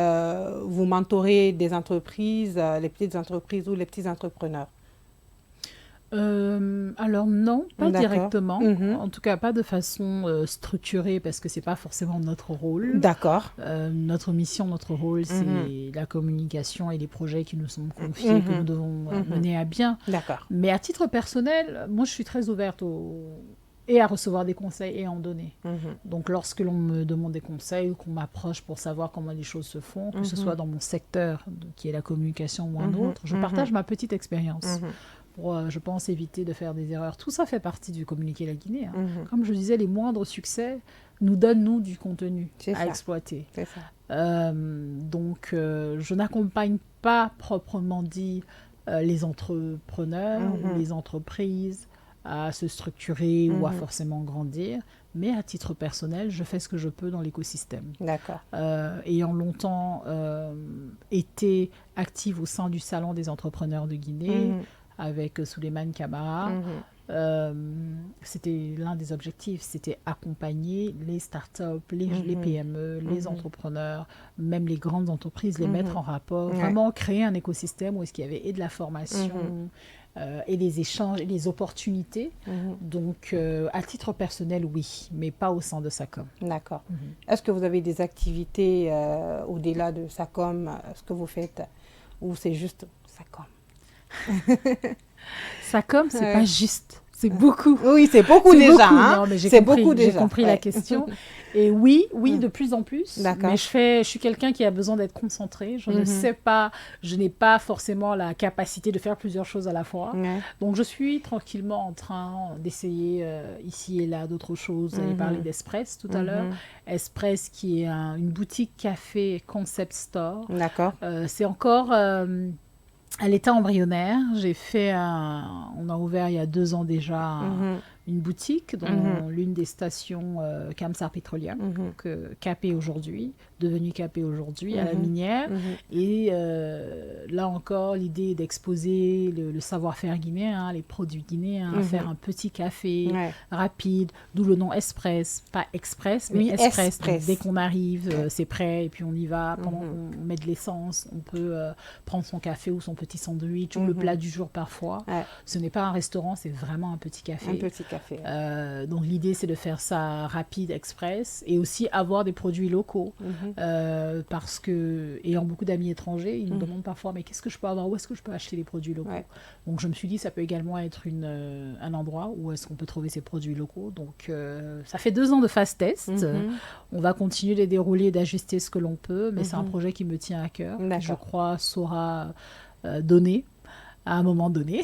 vous mentorez des entreprises, les petites entreprises ou les petits entrepreneurs? Alors non, pas directement. En tout cas, pas de façon structurée parce que c'est pas forcément notre rôle. D'accord. Notre mission, notre rôle, c'est la communication et les projets qui nous sont confiés, que nous devons mener à bien. D'accord. Mais à titre personnel, moi, je suis très ouverte et à recevoir des conseils et à en donner. Donc, lorsque l'on me demande des conseils ou qu'on m'approche pour savoir comment les choses se font, que ce soit dans mon secteur, qui est la communication ou un autre, je partage ma petite expérience. Pour, je pense, éviter de faire des erreurs. Tout ça fait partie du communiquer la Guinée. Comme je disais, les moindres succès nous donnent, nous, du contenu à exploiter. C'est ça. Donc, je n'accompagne pas proprement dit les entrepreneurs ou les entreprises à se structurer ou à forcément grandir, mais à titre personnel, je fais ce que je peux dans l'écosystème. D'accord. Ayant longtemps été active au sein du Salon des entrepreneurs de Guinée, avec Souleymane Camara, c'était l'un des objectifs, c'était accompagner les startups, les PME, les entrepreneurs, même les grandes entreprises, les mettre en rapport, vraiment créer un écosystème où est-ce qu'il y avait et de la formation, et des échanges et des opportunités. Donc, à titre personnel, oui, mais pas au sein de SACOM. D'accord. Est-ce que vous avez des activités au-delà de SACOM, ce que vous faites, ou c'est juste SACOM? SACOM, c'est pas juste C'est beaucoup. Oui, c'est beaucoup C'est déjà. beaucoup. Hein? Non, mais C'est beaucoup j'ai déjà. compris la question. Et oui, de plus en plus. D'accord. Mais je suis quelqu'un qui a besoin d'être concentré. Je ne sais pas, je n'ai pas forcément la capacité de faire plusieurs choses à la fois. Ouais. Donc, je suis tranquillement en train d'essayer ici et là d'autres choses. Vous avez parlé d'Espress tout à l'heure. Espress, qui est une boutique café concept store. D'accord. C'est encore à l'état embryonnaire. On a ouvert il y a 2 ans déjà une boutique dans l'une des stations Kamsar Petroleum, Capé aujourd'hui, devenue Capé aujourd'hui, à la minière. Et là encore, l'idée est d'exposer le savoir-faire guinéen, les produits guinéens, faire un petit café rapide, d'où le nom Espress, pas Express, mais Espress. Donc, dès qu'on arrive, c'est prêt et puis on y va. Pendant qu'on met de l'essence, on peut prendre son café ou son petit sandwich ou le plat du jour parfois. Ce n'est pas un restaurant, c'est vraiment un petit café. Un petit café. Donc l'idée, c'est de faire ça rapide, express, et aussi avoir des produits locaux. Parce que, ayant beaucoup d'amis étrangers, ils me demandent parfois, mais qu'est-ce que je peux avoir? Où est-ce que je peux acheter les produits locaux? Donc je me suis dit, ça peut également être un endroit où est-ce qu'on peut trouver ces produits locaux. Donc ça fait 2 ans de phase test. On va continuer de les dérouler, d'ajuster ce que l'on peut, mais c'est un projet qui me tient à cœur. Je crois saura donner à un moment donné.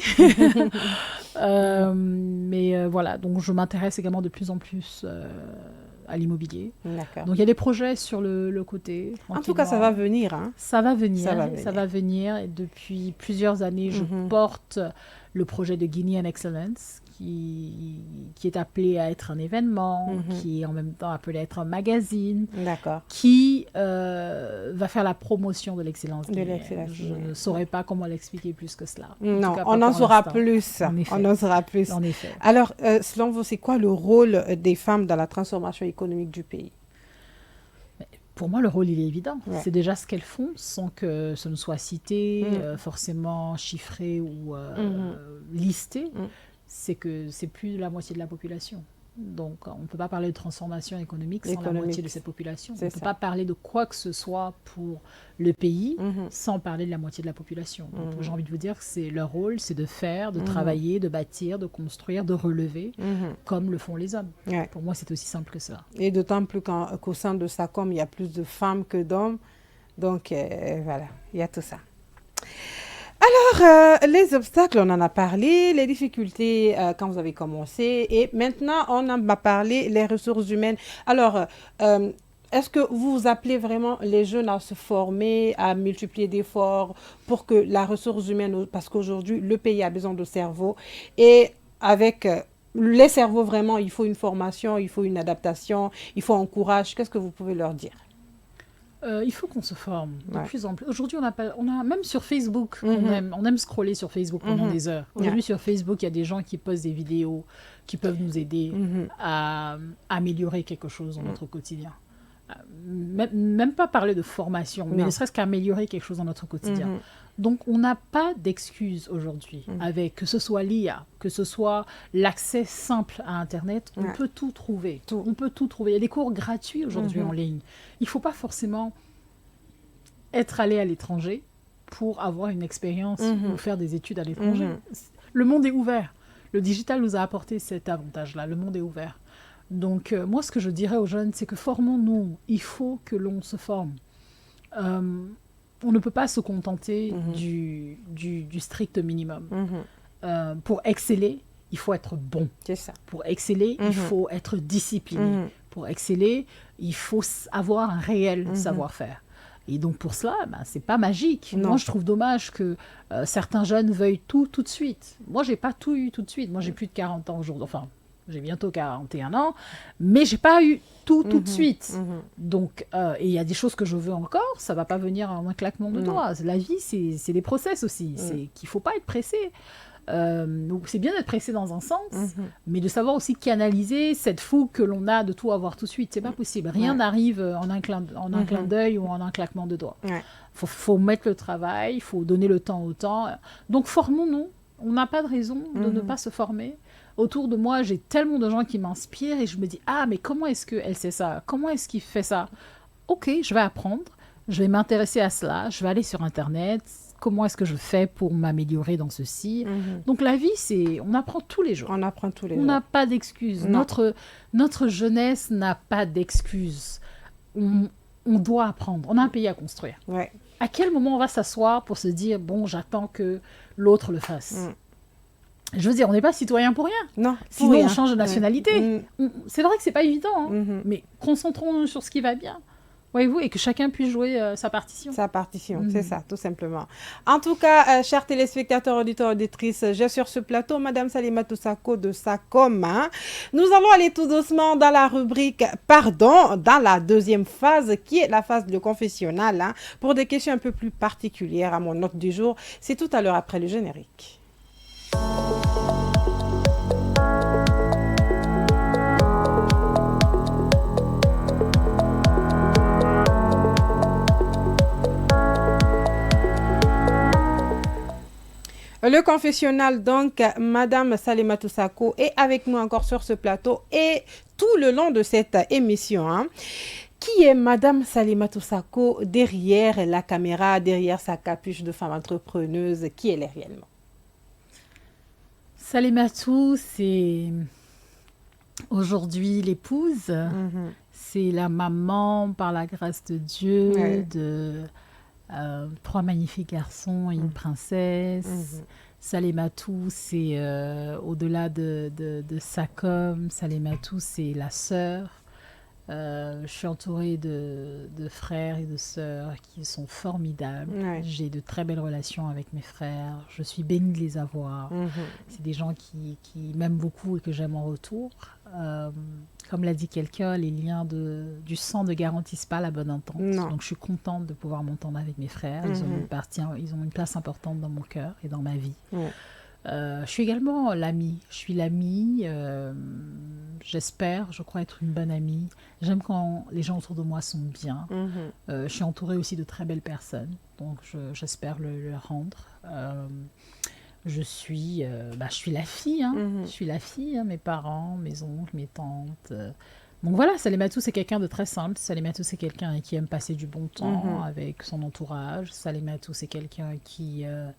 Mais voilà, donc je m'intéresse également de plus en plus à l'immobilier. D'accord. Donc il y a des projets sur le côté. En tout cas, ça va venir. Hein? Ça va venir. Et depuis plusieurs années, je porte le projet de Guinean Excellence, qui est appelé à être un événement, qui est en même temps appelé à être un magazine, qui va faire la promotion de l'excellence guinéenne. Je ne saurais pas comment l'expliquer plus que cela. Non, on en saura plus. On en saura plus. En effet. Alors, selon vous, c'est quoi le rôle des femmes dans la transformation économique du pays? Pour moi, le rôle, il est évident. C'est déjà ce qu'elles font, sans que ce ne soit cité, forcément chiffré ou listé. C'est que c'est plus de la moitié de la population. Donc, on ne peut pas parler de transformation économique sans la moitié de cette population. On ne peut pas parler de quoi que ce soit pour le pays sans parler de la moitié de la population. Donc, j'ai envie de vous dire que leur rôle, c'est de faire, de travailler, de bâtir, de construire, de relever, comme le font les hommes. Pour moi, c'est aussi simple que ça. Et d'autant plus qu'au sein de SACOM, il y a plus de femmes que d'hommes. Donc, voilà, il y a tout ça. Alors, les obstacles, on en a parlé, les difficultés quand vous avez commencé, et maintenant, on en va parler les ressources humaines. Alors, est-ce que vous appelez vraiment les jeunes à se former, à multiplier d'efforts pour que la ressource humaine, parce qu'aujourd'hui, le pays a besoin de cerveaux, et avec les cerveaux, vraiment, il faut une formation, il faut une adaptation, il faut un courage. Qu'est-ce que vous pouvez leur dire? Il faut qu'on se forme de plus en plus. Aujourd'hui, on a même sur Facebook, on aime scroller sur Facebook pendant des heures. Aujourd'hui, sur Facebook, il y a des gens qui postent des vidéos qui peuvent nous aider à améliorer quelque chose dans notre quotidien. Même pas parler de formation, mais ne serait-ce qu'améliorer quelque chose dans notre quotidien. Donc, on n'a pas d'excuses aujourd'hui avec que ce soit l'IA, que ce soit l'accès simple à Internet. On peut tout trouver. On peut tout trouver. Il y a des cours gratuits aujourd'hui en ligne. Il ne faut pas forcément être allé à l'étranger pour avoir une expérience ou faire des études à l'étranger. Le monde est ouvert. Le digital nous a apporté cet avantage-là. Le monde est ouvert. Donc, moi, ce que je dirais aux jeunes, c'est que formons-nous. Il faut que l'on se forme. On ne peut pas se contenter du strict minimum. Pour exceller, il faut être bon. C'est ça. Pour exceller, il faut être discipliné. Pour exceller, il faut avoir un réel savoir-faire. Et donc pour cela, c'est pas magique. Moi, je trouve dommage que certains jeunes veuillent tout de suite. Moi, j'ai pas tout eu tout de suite. Moi, j'ai plus de 40 ans aujourd'hui. Enfin, j'ai bientôt 41 ans, mais j'ai pas eu tout de suite. Donc, et il y a des choses que je veux encore, ça va pas venir en un claquement de doigts. La vie, c'est des process aussi. C'est qu'il faut pas être pressé. Donc c'est bien d'être pressé dans un sens, mais de savoir aussi canaliser cette fougue que l'on a de tout avoir tout de suite. C'est pas possible. Rien n'arrive en un clin d'œil ou en un claquement de doigts. Faut mettre le travail, il faut donner le temps au temps. Donc formons-nous. On n'a pas de raison de ne pas se former. Autour de moi, j'ai tellement de gens qui m'inspirent et je me dis « Ah, mais comment est-ce qu'elle sait ça? Comment est-ce qu'il fait ça ?» Ok, je vais apprendre, je vais m'intéresser à cela, je vais aller sur Internet, comment est-ce que je fais pour m'améliorer dans ceci. Donc la vie, on apprend tous les jours. On apprend tous les jours. On n'a pas d'excuses. Notre jeunesse n'a pas d'excuses. On doit apprendre. On a un pays à construire. Ouais. À quel moment on va s'asseoir pour se dire, bon, j'attends que l'autre le fasse. Je veux dire, on n'est pas citoyen pour rien. Non. Sinon, rien. on change de nationalité. C'est vrai que c'est pas évident, hein, mais concentrons-nous sur ce qui va bien. Voyez-vous, et que chacun puisse jouer sa partition. Sa partition, c'est ça, tout simplement. En tout cas, chers téléspectateurs, auditeurs, auditrices, j'ai sur ce plateau Madame Salimatou Sako de SACOM. Nous allons aller tout doucement dans la rubrique Pardon, dans la deuxième phase, qui est la phase de confessionnal, pour des questions un peu plus particulières à mon note du jour. C'est tout à l'heure après le générique. Le confessionnal, donc, Madame Salimatou Sako est avec nous encore sur ce plateau et tout le long de cette émission. Qui est Madame Salimatou Sako derrière la caméra, derrière sa capuche de femme entrepreneuse? Qui elle est réellement? Salimatou, c'est aujourd'hui l'épouse. C'est la maman, par la grâce de Dieu, de 3 magnifiques garçons et une princesse. Salimatou, c'est au-delà de SACOM. Salimatou, c'est la sœur. Je suis entourée de frères et de sœurs qui sont formidables. J'ai de très belles relations avec mes frères. Je suis bénie de les avoir. C'est des gens qui m'aiment beaucoup et que j'aime en retour. Comme l'a dit quelqu'un, les liens du sang ne garantissent pas la bonne entente. Donc je suis contente de pouvoir m'entendre avec mes frères. Ils ont une place importante dans mon cœur et dans ma vie. Je suis également l'amie. Je suis l'amie. J'espère, je crois être une bonne amie. J'aime quand les gens autour de moi sont bien. Je suis entourée aussi de très belles personnes. Donc j'espère le rendre. Je suis la fille. Je suis la fille. Mes parents, mes oncles, mes tantes. Donc voilà, Salimatou, c'est quelqu'un de très simple. Salimatou, c'est quelqu'un qui aime passer du bon temps avec son entourage. Salimatou, c'est quelqu'un qui aime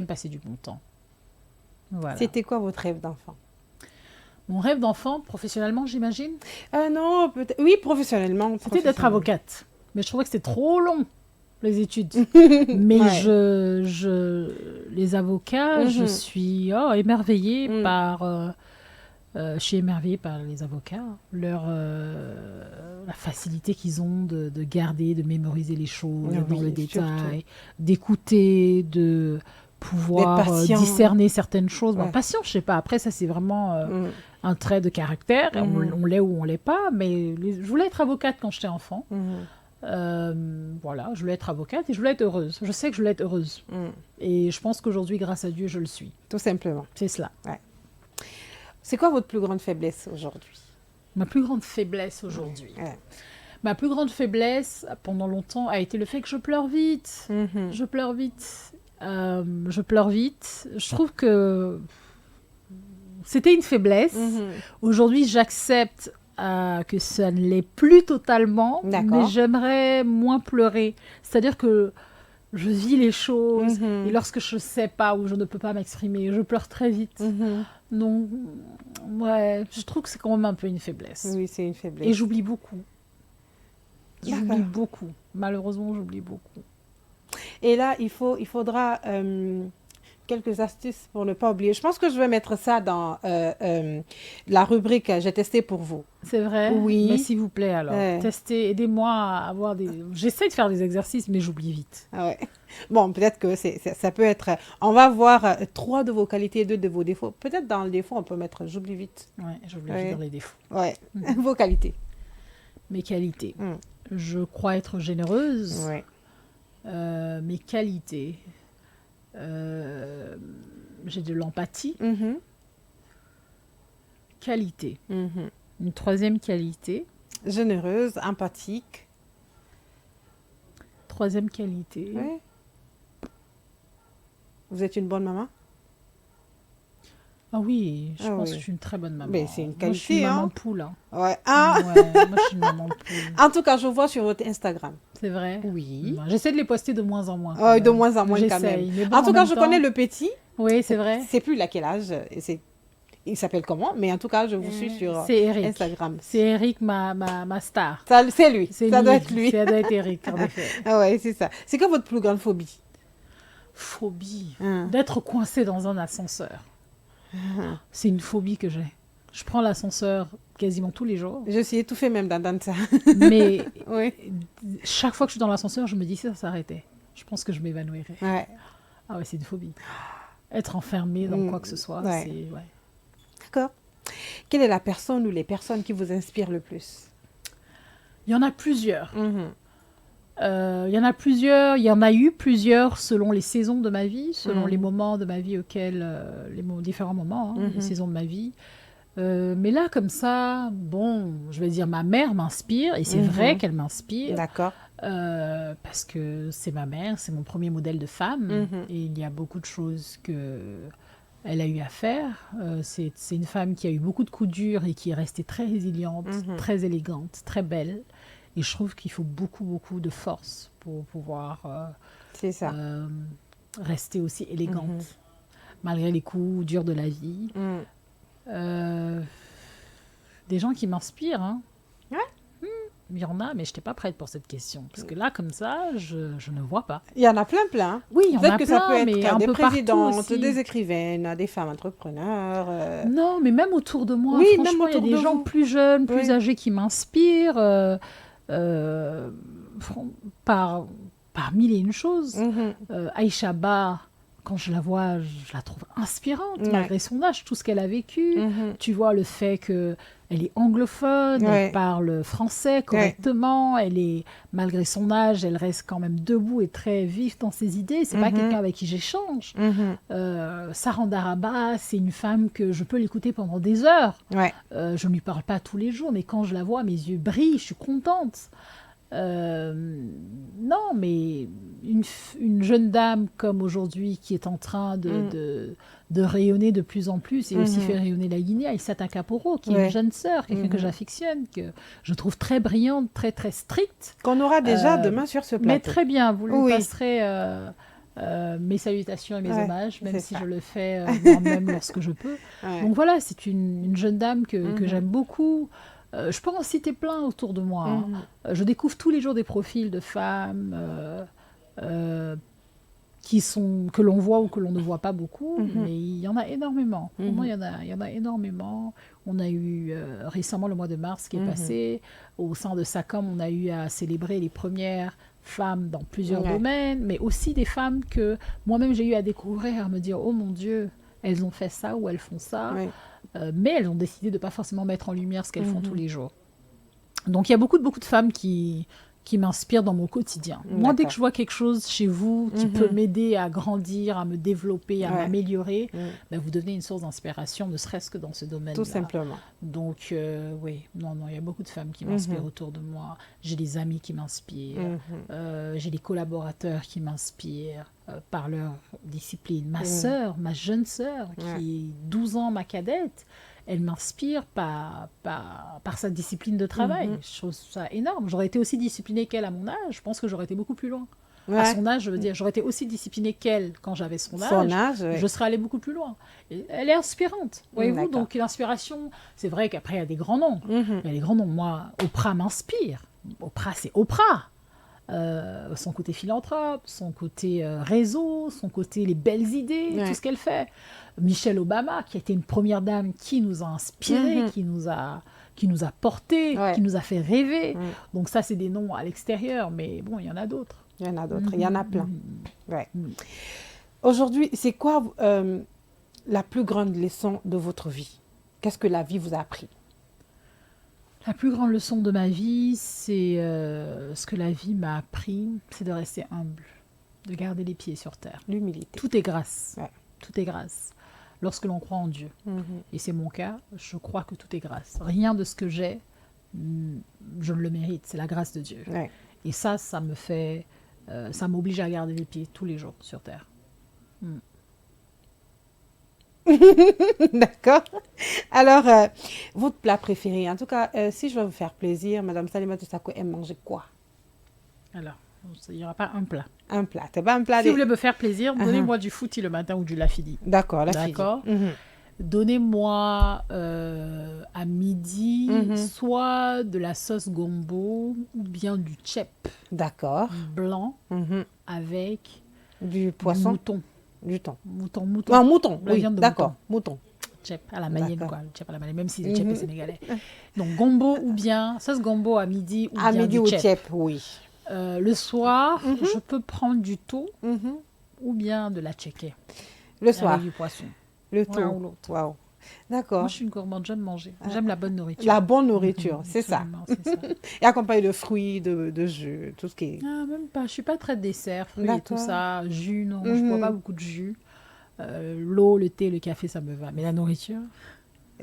passer du bon temps. Voilà. C'était quoi votre rêve d'enfant? Mon rêve d'enfant, professionnellement, j'imagine? Non, peut-être. Oui, professionnellement. C'était d'être avocate. Mais je trouvais que c'était trop long, les études. Mais les avocats, je suis émerveillée par... je suis émerveillée par les avocats. La facilité qu'ils ont de garder, de mémoriser les choses dans le détail, d'écouter, de pouvoir discerner certaines choses. Bon, patient, je sais pas. Après, ça, c'est vraiment un trait de caractère. On l'est ou on l'est pas. Mais je voulais être avocate quand j'étais enfant. Voilà, je voulais être avocate et je voulais être heureuse. Je sais que je voulais être heureuse. Et je pense qu'aujourd'hui, grâce à Dieu, je le suis. Tout simplement. C'est cela. Ouais. C'est quoi votre plus grande faiblesse aujourd'hui? Ma plus grande faiblesse aujourd'hui. Ma plus grande faiblesse, pendant longtemps, a été le fait que je pleure vite. Je pleure vite. Je pleure vite. Je trouve que c'était une faiblesse. Aujourd'hui, j'accepte que ça ne l'est plus totalement, mais j'aimerais moins pleurer. C'est-à-dire que je vis les choses et lorsque je ne sais pas ou je ne peux pas m'exprimer, je pleure très vite. Donc, ouais, je trouve que c'est quand même un peu une faiblesse. Oui, c'est une faiblesse. Et j'oublie beaucoup. J'oublie beaucoup. Malheureusement, j'oublie beaucoup. Et là, il faudra quelques astuces pour ne pas oublier. Je pense que je vais mettre ça dans la rubrique « J'ai testé pour vous ». C'est vrai? Oui. Mais s'il vous plaît, alors, testez, aidez-moi à avoir des... J'essaie de faire des exercices, mais j'oublie vite. Ouais. Bon, peut-être que ça peut être... On va voir 3 de vos qualités et 2 de vos défauts. Peut-être dans le défaut, on peut mettre « J'oublie vite ». Oui, j'oublie vite dans les défauts. Ouais. Vos qualités. Mes qualités. Je crois être généreuse. Ouais. Mes qualités. J'ai de l'empathie. Qualité. Une 3e qualité. Généreuse, empathique. 3e qualité. Ouais. Vous êtes une bonne maman? Ah oui, je Ah pense oui. que je suis une très bonne maman. Mais c'est une Moi, je suis qualité, une maman hein. poule. Hein. Ouais. Ah, Ouais, moi, je suis une maman poule. en tout cas, je vois sur votre Instagram. C'est vrai. Oui. J'essaie de les poster de moins en moins quand De même. moins en moins quand même. J'essaye, mais bon, En en tout cas, même je connais temps... le petit. Oui, c'est vrai. C'est plus à quel âge. Il s'appelle comment? Mais en tout cas, je vous suis sur C'est Eric. Instagram. C'est Eric, ma star. C'est lui. C'est Ça lui. doit être lui. Ça doit être Eric, en effet. Ah ouais, c'est ça. C'est quoi votre plus grande phobie? Phobie. Hum. D'être coincé dans un ascenseur. C'est une phobie que j'ai. Je prends l'ascenseur quasiment tous les jours. Je suis étouffée même d'entendre ça. Mais Oui. chaque fois que je suis dans l'ascenseur, je me dis si ça s'arrêtait. Je pense que je m'évanouirais. Ouais. Ah ouais, c'est une phobie. Être enfermé dans quoi que ce soit, Ouais. c'est... Ouais. D'accord. Quelle est la personne ou les personnes qui vous inspirent le plus? Il y en a plusieurs. Mhm. Il y en a plusieurs. Il y en a eu plusieurs selon les saisons de ma vie, selon Mhm. les moments de ma vie auxquels... différents moments, hein, les saisons de ma vie. Mais là, comme ça, bon, je vais dire ma mère m'inspire, et c'est vrai qu'elle m'inspire. D'accord. Parce que c'est ma mère, c'est mon premier modèle de femme, et il y a beaucoup de choses que elle a eu à faire. C'est une femme qui a eu beaucoup de coups durs et qui est restée très résiliente, très élégante, très belle. Et je trouve qu'il faut beaucoup, beaucoup de force pour pouvoir C'est ça. rester aussi élégante, malgré les coups durs de la vie. Des gens qui m'inspirent, hein. Ouais. Il y en a, mais je n'étais pas prête pour cette question. Parce que là, comme ça, je ne vois pas. Il y en a plein. Oui, il y en Peut-être a que plein, ça peut être mais un des peu partout présidentes, aussi. des écrivaines, des femmes entrepreneurs. Non, mais même autour de moi, Oui, franchement, même il y a autour des de gens vous. plus jeunes, plus Oui. âgés qui m'inspirent par mille et une choses. Aïcha Ba, quand je la vois, je la trouve inspirante, Ouais. malgré son âge, tout ce qu'elle a vécu. Tu vois, le fait qu'elle est anglophone, Ouais. elle parle français correctement, elle est, malgré son âge, elle reste quand même debout et très vive dans ses idées. C'est pas quelqu'un avec qui j'échange. Sarah Daraba, c'est une femme que je peux l'écouter pendant des heures. Ouais. Je ne lui parle pas tous les jours, mais quand je la vois, mes yeux brillent, je suis contente. Non, mais une jeune dame comme aujourd'hui qui est en train de rayonner de plus en plus et aussi fait rayonner la Guinée, Aïssata Kaporo, qui est une jeune sœur, quelqu'un que j'affectionne, que je trouve très brillante, très très stricte. Qu'on aura déjà demain sur ce plateau. Mais très bien, vous lui Oui. passerez mes salutations et mes hommages, même c'est si ça. je le fais moi-même lorsque je peux. Ouais. Donc voilà, c'est une jeune dame que j'aime beaucoup. Je peux en citer plein autour de moi. Hein. Je découvre tous les jours des profils de femmes que l'on voit ou que l'on ne voit pas beaucoup, mais il y en a énormément. Pour moi, il y en a énormément. On a eu récemment le mois de mars qui est passé. Au sein de SACOM, on a eu à célébrer les premières femmes dans plusieurs domaines, mais aussi des femmes que moi-même j'ai eu à découvrir, à me dire, oh mon Dieu, elles ont fait ça ou elles font ça. Ouais. Mais elles ont décidé de ne pas forcément mettre en lumière ce qu'elles font tous les jours. Donc il y a beaucoup de femmes qui m'inspirent dans mon quotidien. Moi, dès que je vois quelque chose chez vous qui peut m'aider à grandir, à me développer, à m'améliorer, ben, vous devenez une source d'inspiration, ne serait-ce que dans ce domaine-là. Tout simplement. Donc oui, non, il y a beaucoup de femmes qui m'inspirent autour de moi. J'ai des amis qui m'inspirent. J'ai des collaborateurs qui m'inspirent par leur discipline. Ma sœur, ma jeune sœur, qui est 12 ans ma cadette, elle m'inspire par sa discipline de travail. Je trouve ça énorme. J'aurais été aussi disciplinée qu'elle à mon âge. Je pense que j'aurais été beaucoup plus loin. À son âge, je veux dire, j'aurais été aussi disciplinée qu'elle quand j'avais son âge. Je serais allée beaucoup plus loin. Et elle est inspirante, voyez-vous. Donc l'inspiration, c'est vrai qu'après, il y a des grands noms. Il y a des grands noms. Moi, Oprah m'inspire. Oprah, c'est Oprah. Son côté philanthrope, son côté réseau, son côté les belles idées, tout ce qu'elle fait. Michelle Obama, qui a été une première dame qui nous a inspirés, qui nous a portés, qui nous a fait rêver. Donc ça, c'est des noms à l'extérieur, mais bon, il y en a d'autres. Il y en a d'autres, il y en a plein. Ouais. Aujourd'hui, c'est quoi la plus grande leçon de votre vie? Qu'est-ce que la vie vous a appris? La plus grande leçon de ma vie, c'est ce que la vie m'a appris, c'est de rester humble, de garder les pieds sur terre. L'humilité. Tout est grâce. Ouais. Tout est grâce. Lorsque l'on croit en Dieu. Et c'est mon cas, je crois que tout est grâce. Rien de ce que j'ai, je ne le mérite. C'est la grâce de Dieu. Ouais. Et ça me fait... ça m'oblige à garder les pieds tous les jours sur terre. D'accord. Alors, votre plat préféré, en tout cas, si je veux vous faire plaisir, Madame Salimata Sako aime manger quoi? Alors, il n'y aura pas un plat. Un plat. C'est pas un plat Si vous voulez me faire plaisir, donnez-moi du fouti le matin ou du lafidi. D'accord, la fille. D'accord. Donnez-moi à midi soit de la sauce gombo ou bien du tchèp D'accord. blanc avec Du poisson. mouton. Du thon. Mouton. Non, mouton. La Oui, viande de d'accord. Mouton. Tchèp à la malienne, D'accord. quoi. Le tchèp à la malienne, même si le tchèp est sénégalais. Donc, gombo ou bien sauce gombo à midi ou À bien midi du au tchèp. tchèp, oui. Le soir, je peux prendre du thon ou bien de la tchéké Le soir, avec du poisson. le L'un ou thon. l'autre. Waouh. D'accord. Moi, je suis une gourmande, j'aime manger. J'aime la bonne nourriture. La bonne nourriture, c'est ça. Absolument, c'est ça. Et accompagné de fruits, de jus, tout ce qui est... Ah, même pas. Je suis pas très dessert, fruits et tout D'accord. ça. Jus, non. Je bois pas beaucoup de jus. L'eau, le thé, le café, ça me va. Mais la nourriture,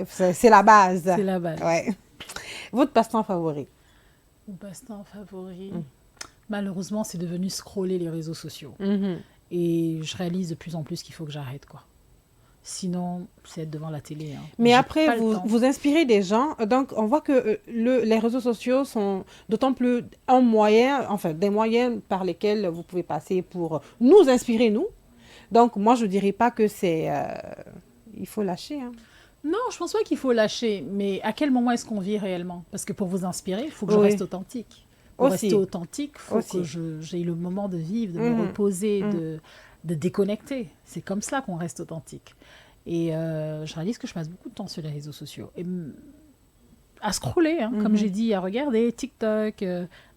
C'est la base. c'est la base. Ouais. Votre passe-temps favori? Mon passe-temps favori, malheureusement, c'est devenu scroller les réseaux sociaux. Et je réalise de plus en plus qu'il faut que j'arrête, quoi. Sinon, c'est être devant la télé. Hein. Mais J'ai après, pas le temps. vous inspirez des gens. Donc, on voit que les réseaux sociaux sont d'autant plus un moyen, enfin, des moyens par lesquels vous pouvez passer pour nous inspirer, nous. Donc, moi, je ne dirais pas que c'est... il faut lâcher. Hein. Non, je pense pas qu'il faut lâcher. Mais à quel moment est-ce qu'on vit réellement? Parce que pour vous inspirer, il faut que je Oui. reste authentique. Pour Aussi. rester authentique, il faut Aussi. que j'ai le moment de vivre, de me reposer, de déconnecter. C'est comme ça qu'on reste authentique. Et je réalise que je passe beaucoup de temps sur les réseaux sociaux. Et à scroller, hein, comme j'ai dit, à regarder TikTok,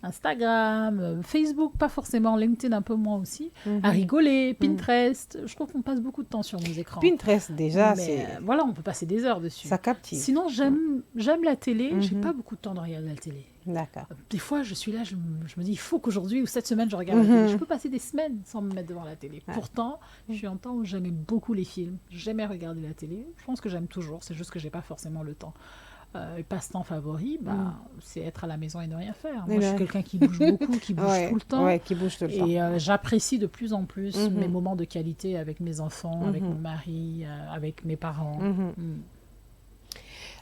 Instagram, Facebook, pas forcément, LinkedIn un peu moins aussi, à rigoler, Pinterest. Je trouve qu'on passe beaucoup de temps sur nos écrans. Pinterest, déjà, Mais, c'est... voilà, on peut passer des heures dessus. Ça captive. Sinon, j'aime la télé. J'ai pas beaucoup de temps de regarder la télé. D'accord. Des fois, je suis là, je me dis, il faut qu'aujourd'hui ou cette semaine, je regarde la télé. Je peux passer des semaines sans me mettre devant la télé. Pourtant, je suis en temps où j'aimais beaucoup les films. J'aimais regarder la télé. Je pense que j'aime toujours. C'est juste que j'ai pas forcément le temps. Passe-temps favori, c'est être à la maison et ne rien faire. Moi, je suis quelqu'un qui bouge beaucoup, qui bouge tout le temps. Ouais, qui bouge tout le temps. Et j'apprécie de plus en plus mes moments de qualité avec mes enfants, avec mon mari, avec mes parents.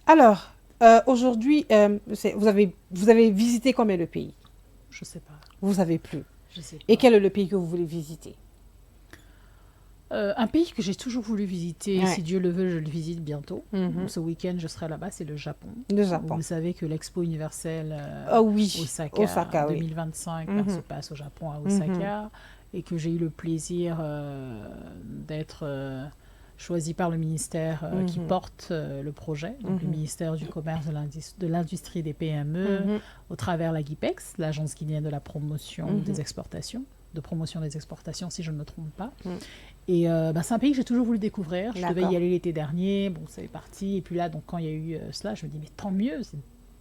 Alors, aujourd'hui, vous avez visité combien de pays? Je sais pas. Vous savez plus. Je sais pas. Et quel est le pays que vous voulez visiter? Un pays que j'ai toujours voulu visiter, Ouais. si Dieu le veut, je le visite bientôt. Ce week-end, je serai là-bas, c'est le Japon. Le Japon. Vous savez que l'Expo universelle Ah oui, Osaka, oui. 2025 se passe au Japon, à Osaka, et que j'ai eu le plaisir d'être choisie par le ministère qui porte le projet, donc le ministère du Commerce, de l'Industrie et des PME, au travers la GIPEX, l'Agence guinéenne de la promotion des exportations, si je ne me trompe pas. Et c'est un pays que j'ai toujours voulu découvrir. Je devais y aller l'été dernier. Bon, c'est parti. Et puis là, donc, quand il y a eu cela, je me dis, mais tant mieux.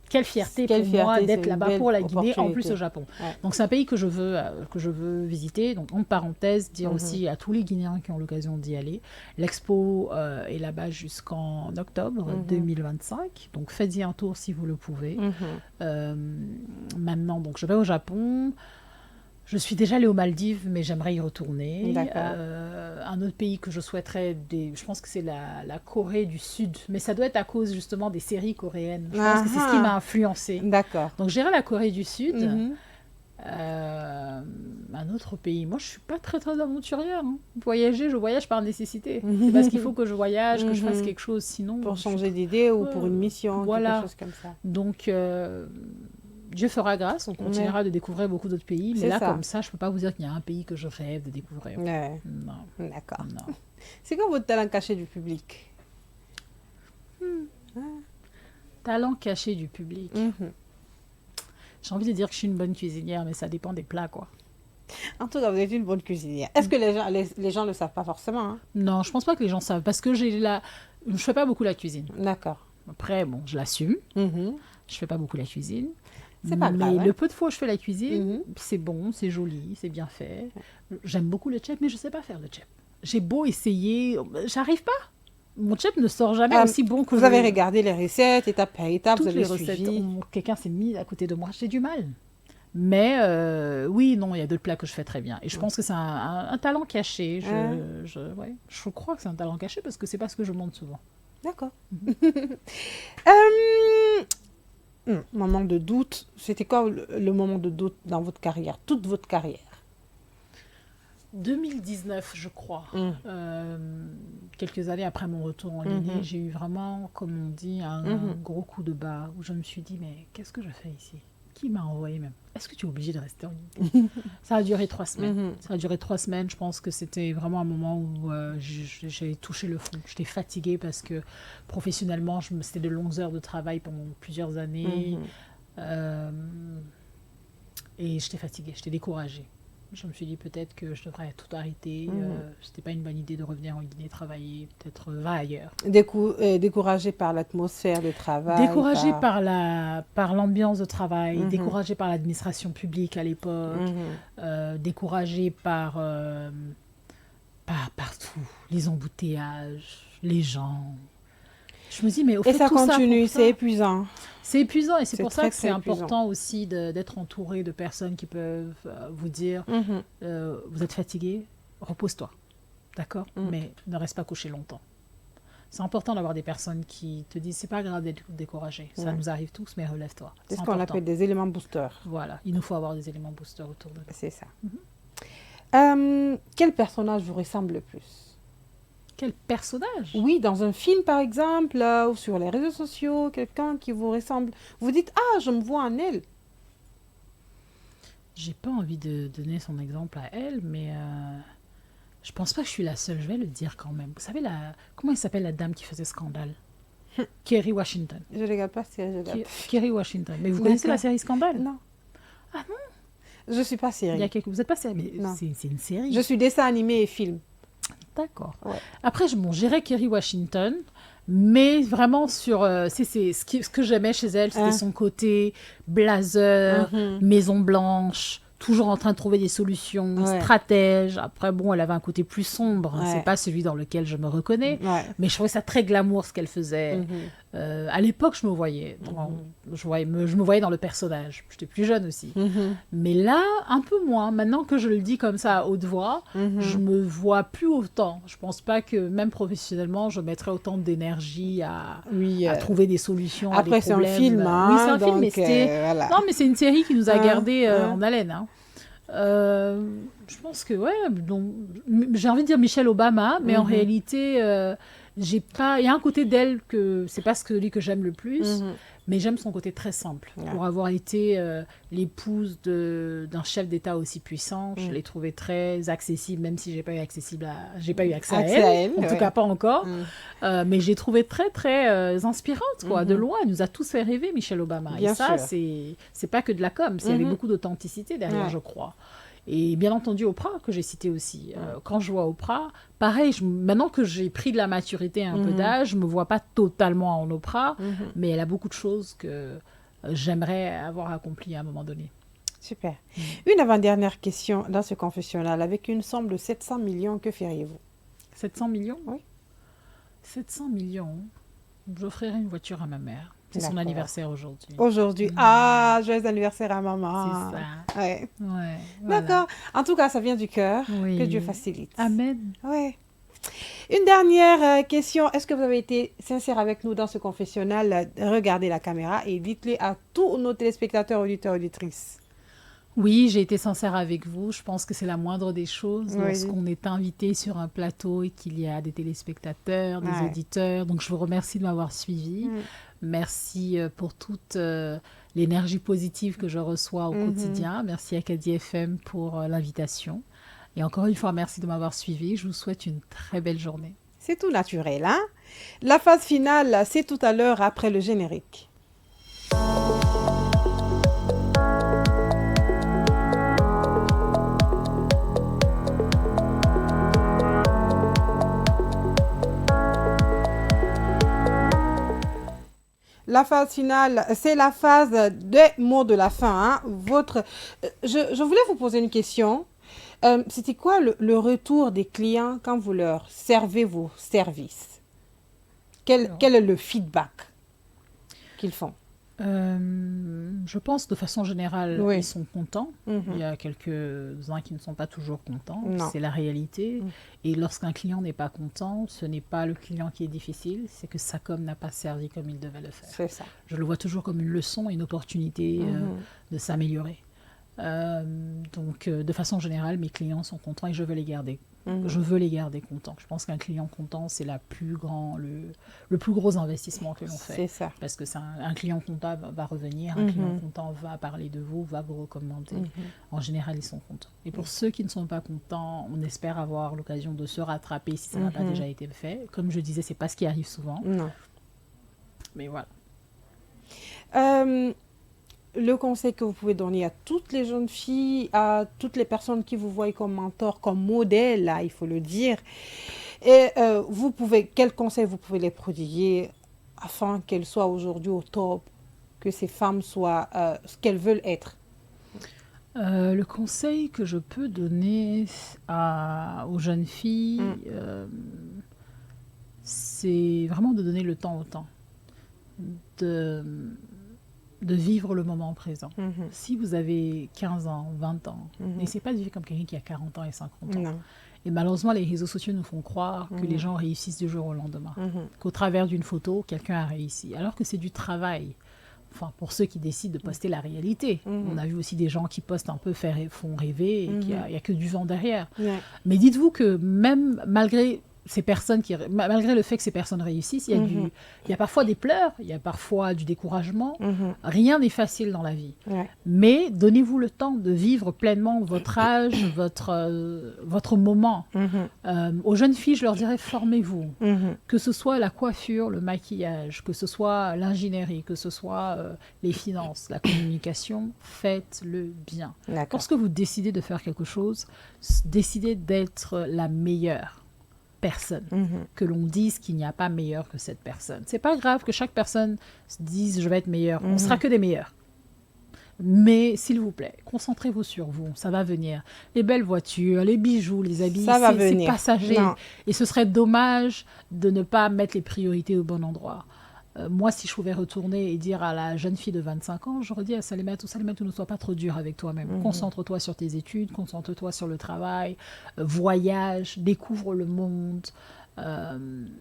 Quelle fierté pour moi d'être là-bas pour la Guinée, en plus au Japon. Ouais. Donc, c'est un pays que je veux visiter. Donc, en parenthèse, dire aussi à tous les Guinéens qui ont l'occasion d'y aller, l'expo est là-bas jusqu'en octobre 2025. Donc, faites-y un tour si vous le pouvez. Maintenant, donc, je vais au Japon. Je suis déjà allée aux Maldives, mais j'aimerais y retourner. Un autre pays que je souhaiterais, je pense que c'est la Corée du Sud. Mais ça doit être à cause justement des séries coréennes. Je pense que c'est ce qui m'a influencée. D'accord. Donc j'irai à la Corée du Sud. Un autre pays. Moi, je ne suis pas très, très aventurière. Hein. Voyager, je voyage par nécessité. C'est parce qu'il faut que je voyage, que je fasse quelque chose. Sinon, pour changer d'idée ou pour une mission, quelque chose comme ça. Donc... Dieu fera grâce, on continuera de découvrir beaucoup d'autres pays, mais là, comme ça, je ne peux pas vous dire qu'il y a un pays que je rêve de découvrir. Ouais. Non. D'accord. C'est quoi votre talent caché du public? Talent caché du public. J'ai envie de dire que je suis une bonne cuisinière, mais ça dépend des plats, quoi. En tout cas, vous êtes une bonne cuisinière. Est-ce que les gens ne le savent pas forcément hein? Non, je ne pense pas que les gens savent, parce que je ne fais pas beaucoup la cuisine. D'accord. Après, bon, je l'assume. Je ne fais pas beaucoup la cuisine. C'est pas grave. Mais le peu de fois où je fais la cuisine, c'est bon, c'est joli, c'est bien fait. J'aime beaucoup le tchèp, mais je ne sais pas faire le tchèp. J'ai beau essayer, j'arrive pas. Mon tchèp ne sort jamais aussi bon que vous avez regardé les recettes, étape par étape, toutes vous avez les recettes. suivi. Quelqu'un s'est mis à côté de moi, j'ai du mal. Mais oui, non, il y a d'autres plats que je fais très bien. Et je pense que c'est un talent caché. Je crois que c'est un talent caché parce que c'est pas ce que je montre souvent. D'accord. Moment de doute. C'était quoi le moment de doute dans votre carrière, toute votre carrière? 2019, je crois. Quelques années après mon retour en Guinée, j'ai eu vraiment, comme on dit, un gros coup de barre où je me suis dit, mais qu'est-ce que je fais ici? Qui m'a envoyé même? Est-ce que tu es obligé de rester en Guinée? Ça a duré 3 semaines. Ça a duré 3 semaines. Je pense que c'était vraiment un moment où j'ai touché le fond. J'étais fatiguée parce que professionnellement, c'était de longues heures de travail pendant plusieurs années. Et j'étais fatiguée, j'étais découragée. Je me suis dit peut-être que je devrais tout arrêter. C'était pas une bonne idée de revenir en Guinée travailler. Peut-être va ailleurs. Découragée par l'atmosphère de travail. Découragée par l'ambiance de travail. Découragée par l'administration publique à l'époque. Découragée par tout. Les embouteillages, les gens. Je me dis mais au fait ça tout continue, ça, c'est épuisant. C'est épuisant et c'est pour ça que c'est épuisant. important aussi d'être entouré de personnes qui peuvent vous dire vous êtes fatigué, repose-toi, d'accord, mais ne reste pas couché longtemps. C'est important d'avoir des personnes qui te disent c'est pas grave d'être découragé, ça nous arrive tous, mais relève-toi. C'est ce qu'on appelle des éléments boosters. Voilà, il nous faut avoir des éléments boosters autour de nous. C'est ça. Quel personnage vous ressemble le plus? Quel personnage? Oui, dans un film par exemple, ou sur les réseaux sociaux, quelqu'un qui vous ressemble. Vous dites, ah, je me vois en elle. J'ai pas envie de donner son exemple à elle, mais je pense pas que je suis la seule. Je vais le dire quand même. Vous savez, comment elle s'appelle la dame qui faisait scandale? Kerry Washington. Je ne regarde pas série. Kerry Washington. Mais vous connaissez la série Scandale? Non. Ah non? Je ne suis pas série. Vous n'êtes pas série, mais c'est une série. Je suis dessin animé et film. D'accord. Ouais. Après, j'irais Kerry Washington, mais vraiment sur... ce que j'aimais chez elle, c'était son côté blazer, Maison Blanche, toujours en train de trouver des solutions, stratège. Après, bon, elle avait un côté plus sombre. C'est pas celui dans lequel je me reconnais. Mais je trouvais ça très glamour, ce qu'elle faisait. À l'époque, je me voyais. Je me voyais dans le personnage. J'étais plus jeune aussi. Mais là, un peu moins. Maintenant que je le dis comme ça à haute voix, je me vois plus autant. Je pense pas que, même professionnellement, je mettrais autant d'énergie à trouver des solutions à des problèmes. Après, c'est un film. Oui, c'est un film, mais c'était... Voilà. Non, mais c'est une série qui nous a gardés en haleine. Hein. Je pense que, j'ai envie de dire Michelle Obama, mais en réalité, il y a un côté d'elle que c'est pas celui que j'aime le plus, mais j'aime son côté très simple. Pour avoir été l'épouse d'un chef d'État aussi puissant, je l'ai trouvée très accessible, même si j'ai pas eu accès à elle, en tout cas pas encore. Mais j'ai trouvé très très inspirante, quoi. De loin, elle nous a tous fait rêver, Michelle Obama. Bien et ça, sûr. c'est pas que de la com, il y avait beaucoup d'authenticité derrière, je crois. Et bien entendu Oprah, que j'ai cité aussi. Quand je vois Oprah, pareil, maintenant que j'ai pris de la maturité, un peu d'âge, je ne me vois pas totalement en Oprah, mais elle a beaucoup de choses que j'aimerais avoir accomplies à un moment donné. Super. Une avant-dernière question dans ce confessionnal. Avec une somme de 700 millions, que feriez-vous? 700 millions? Oui. 700 millions, j'offrirais une voiture à ma mère. C'est son anniversaire aujourd'hui. Aujourd'hui. Ah, joyeux anniversaire à maman. C'est ça. Ouais. Ouais, D'accord. En tout cas, ça vient du cœur. Oui. Que Dieu facilite. Amen. Ouais. Une dernière question. Est-ce que vous avez été sincère avec nous dans ce confessionnal? Regardez la caméra et dites-le à tous nos téléspectateurs, auditeurs, auditrices. Oui, j'ai été sincère avec vous. Je pense que c'est la moindre des choses lorsqu'on est invité sur un plateau et qu'il y a des téléspectateurs, des auditeurs. Donc, je vous remercie de m'avoir suivi. Merci pour toute l'énergie positive que je reçois au quotidien. Merci à Acadie FM pour l'invitation. Et encore une fois, merci de m'avoir suivi. Je vous souhaite une très belle journée. C'est tout naturel, hein? La phase finale, c'est tout à l'heure après le générique. La phase finale, c'est la phase des mots de la fin. Hein. Je voulais vous poser une question. C'était quoi le retour des clients quand vous leur servez vos services? Quel est le feedback qu'ils font? Je pense de façon générale, Oui. ils sont contents. Mhm. Il y a quelques-uns qui ne sont pas toujours contents. Non. C'est la réalité. Mm. Et lorsqu'un client n'est pas content, ce n'est pas le client qui est difficile, c'est que sa com n'a pas servi comme il devait le faire. C'est ça. Je le vois toujours comme une leçon, une opportunité de s'améliorer. Donc, de façon générale, mes clients sont contents et je veux les garder. Je veux les garder contents. Je pense qu'un client content, c'est le plus gros investissement que l'on fait. C'est ça. Parce que un client content va revenir, un client content va parler de vous, va vous recommander. En général, ils sont contents. Et pour ceux qui ne sont pas contents, on espère avoir l'occasion de se rattraper si ça n'a pas déjà été fait. Comme je disais, c'est pas ce qui arrive souvent. Non. Mais voilà. Le conseil que vous pouvez donner à toutes les jeunes filles, à toutes les personnes qui vous voient comme mentor, comme modèle, là, il faut le dire. Et quel conseil vous pouvez les prodiguer afin qu'elles soient aujourd'hui au top, que ces femmes soient ce qu'elles veulent être? Le conseil que je peux donner aux jeunes filles, c'est vraiment de donner le temps au temps. De vivre le moment présent. Si vous avez 15 ans, 20 ans, n'essayez pas de vivre comme quelqu'un qui a 40 ans et 50 ans. Non. Et malheureusement, les réseaux sociaux nous font croire que les gens réussissent du jour au lendemain. Qu'au travers d'une photo, quelqu'un a réussi. Alors que c'est du travail. Enfin, pour ceux qui décident de poster la réalité. On a vu aussi des gens qui postent un peu, font rêver, et qu'il n'y a que du vent derrière. Ouais. Mais dites-vous que même malgré le fait que ces personnes réussissent, il y a parfois des pleurs, il y a parfois du découragement. Rien n'est facile dans la vie. Ouais. Mais donnez-vous le temps de vivre pleinement votre âge, votre moment. Aux jeunes filles, je leur dirais, formez-vous. Que ce soit la coiffure, le maquillage, que ce soit l'ingénierie, que ce soit les finances, la communication, faites-le bien. D'accord. Lorsque vous décidez de faire quelque chose, décidez d'être la meilleure personne, que l'on dise qu'il n'y a pas meilleur que cette personne. C'est pas grave que chaque personne se dise je vais être meilleur, on sera que des meilleurs. Mais s'il vous plaît, concentrez-vous sur vous, ça va venir. Les belles voitures, les bijoux, les habits, c'est passager. Non. Et ce serait dommage de ne pas mettre les priorités au bon endroit. Moi, si je pouvais retourner et dire à la jeune fille de 25 ans, j'aurais dit à Salimatou, ne sois pas trop dur avec toi-même. Concentre-toi sur tes études, concentre-toi sur le travail, voyage, découvre le monde.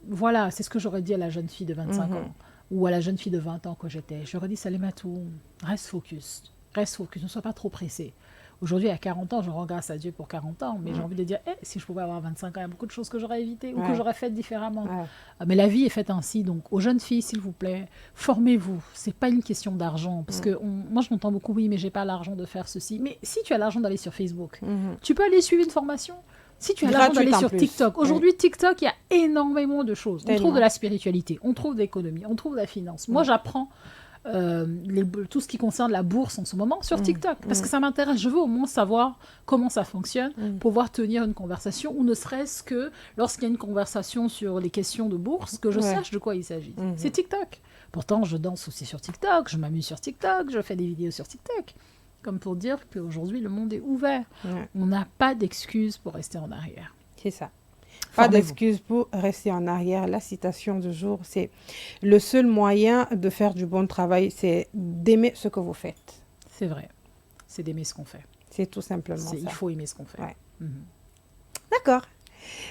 Voilà, c'est ce que j'aurais dit à la jeune fille de 25 ans ou à la jeune fille de 20 ans que j'étais. J'aurais dit, Salimatou, reste focus, ne sois pas trop pressée. Aujourd'hui, à 40 ans, je rends grâce à Dieu pour 40 ans, mais j'ai envie de dire, si je pouvais avoir 25 ans, il y a beaucoup de choses que j'aurais évitées ou que j'aurais faites différemment. Mais la vie est faite ainsi, donc aux jeunes filles, s'il vous plaît, formez-vous. C'est pas une question d'argent, parce que moi, je m'entends beaucoup, oui, mais j'ai pas l'argent de faire ceci. Mais si tu as l'argent d'aller sur Facebook, tu peux aller suivre une formation. Si tu as l'argent d'aller sur TikTok, aujourd'hui, TikTok, il y a énormément de choses. On trouve de la spiritualité, on trouve de l'économie, on trouve de la finance. Moi, j'apprends tout ce qui concerne la bourse en ce moment sur TikTok, parce que ça m'intéresse. Je veux au moins savoir comment ça fonctionne, pouvoir tenir une conversation, ou ne serait-ce que lorsqu'il y a une conversation sur les questions de bourse, que je sache de quoi il s'agit. C'est TikTok. Pourtant, je danse aussi sur TikTok, je m'amuse sur TikTok, je fais des vidéos sur TikTok. Comme pour dire qu'aujourd'hui, le monde est ouvert. On n'a pas d'excuses pour rester en arrière. C'est ça. Pas d'excuse pour rester en arrière. La citation du jour, c'est « Le seul moyen de faire du bon travail, c'est d'aimer ce que vous faites. » C'est vrai. C'est d'aimer ce qu'on fait. C'est tout simplement ça. Il faut aimer ce qu'on fait. Ouais. D'accord.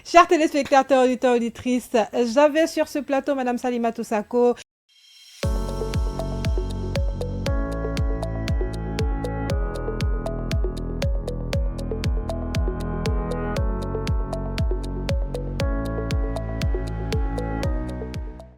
Chers téléspectateurs, auditeurs, auditrices, j'avais sur ce plateau Madame Salimatou Sakho,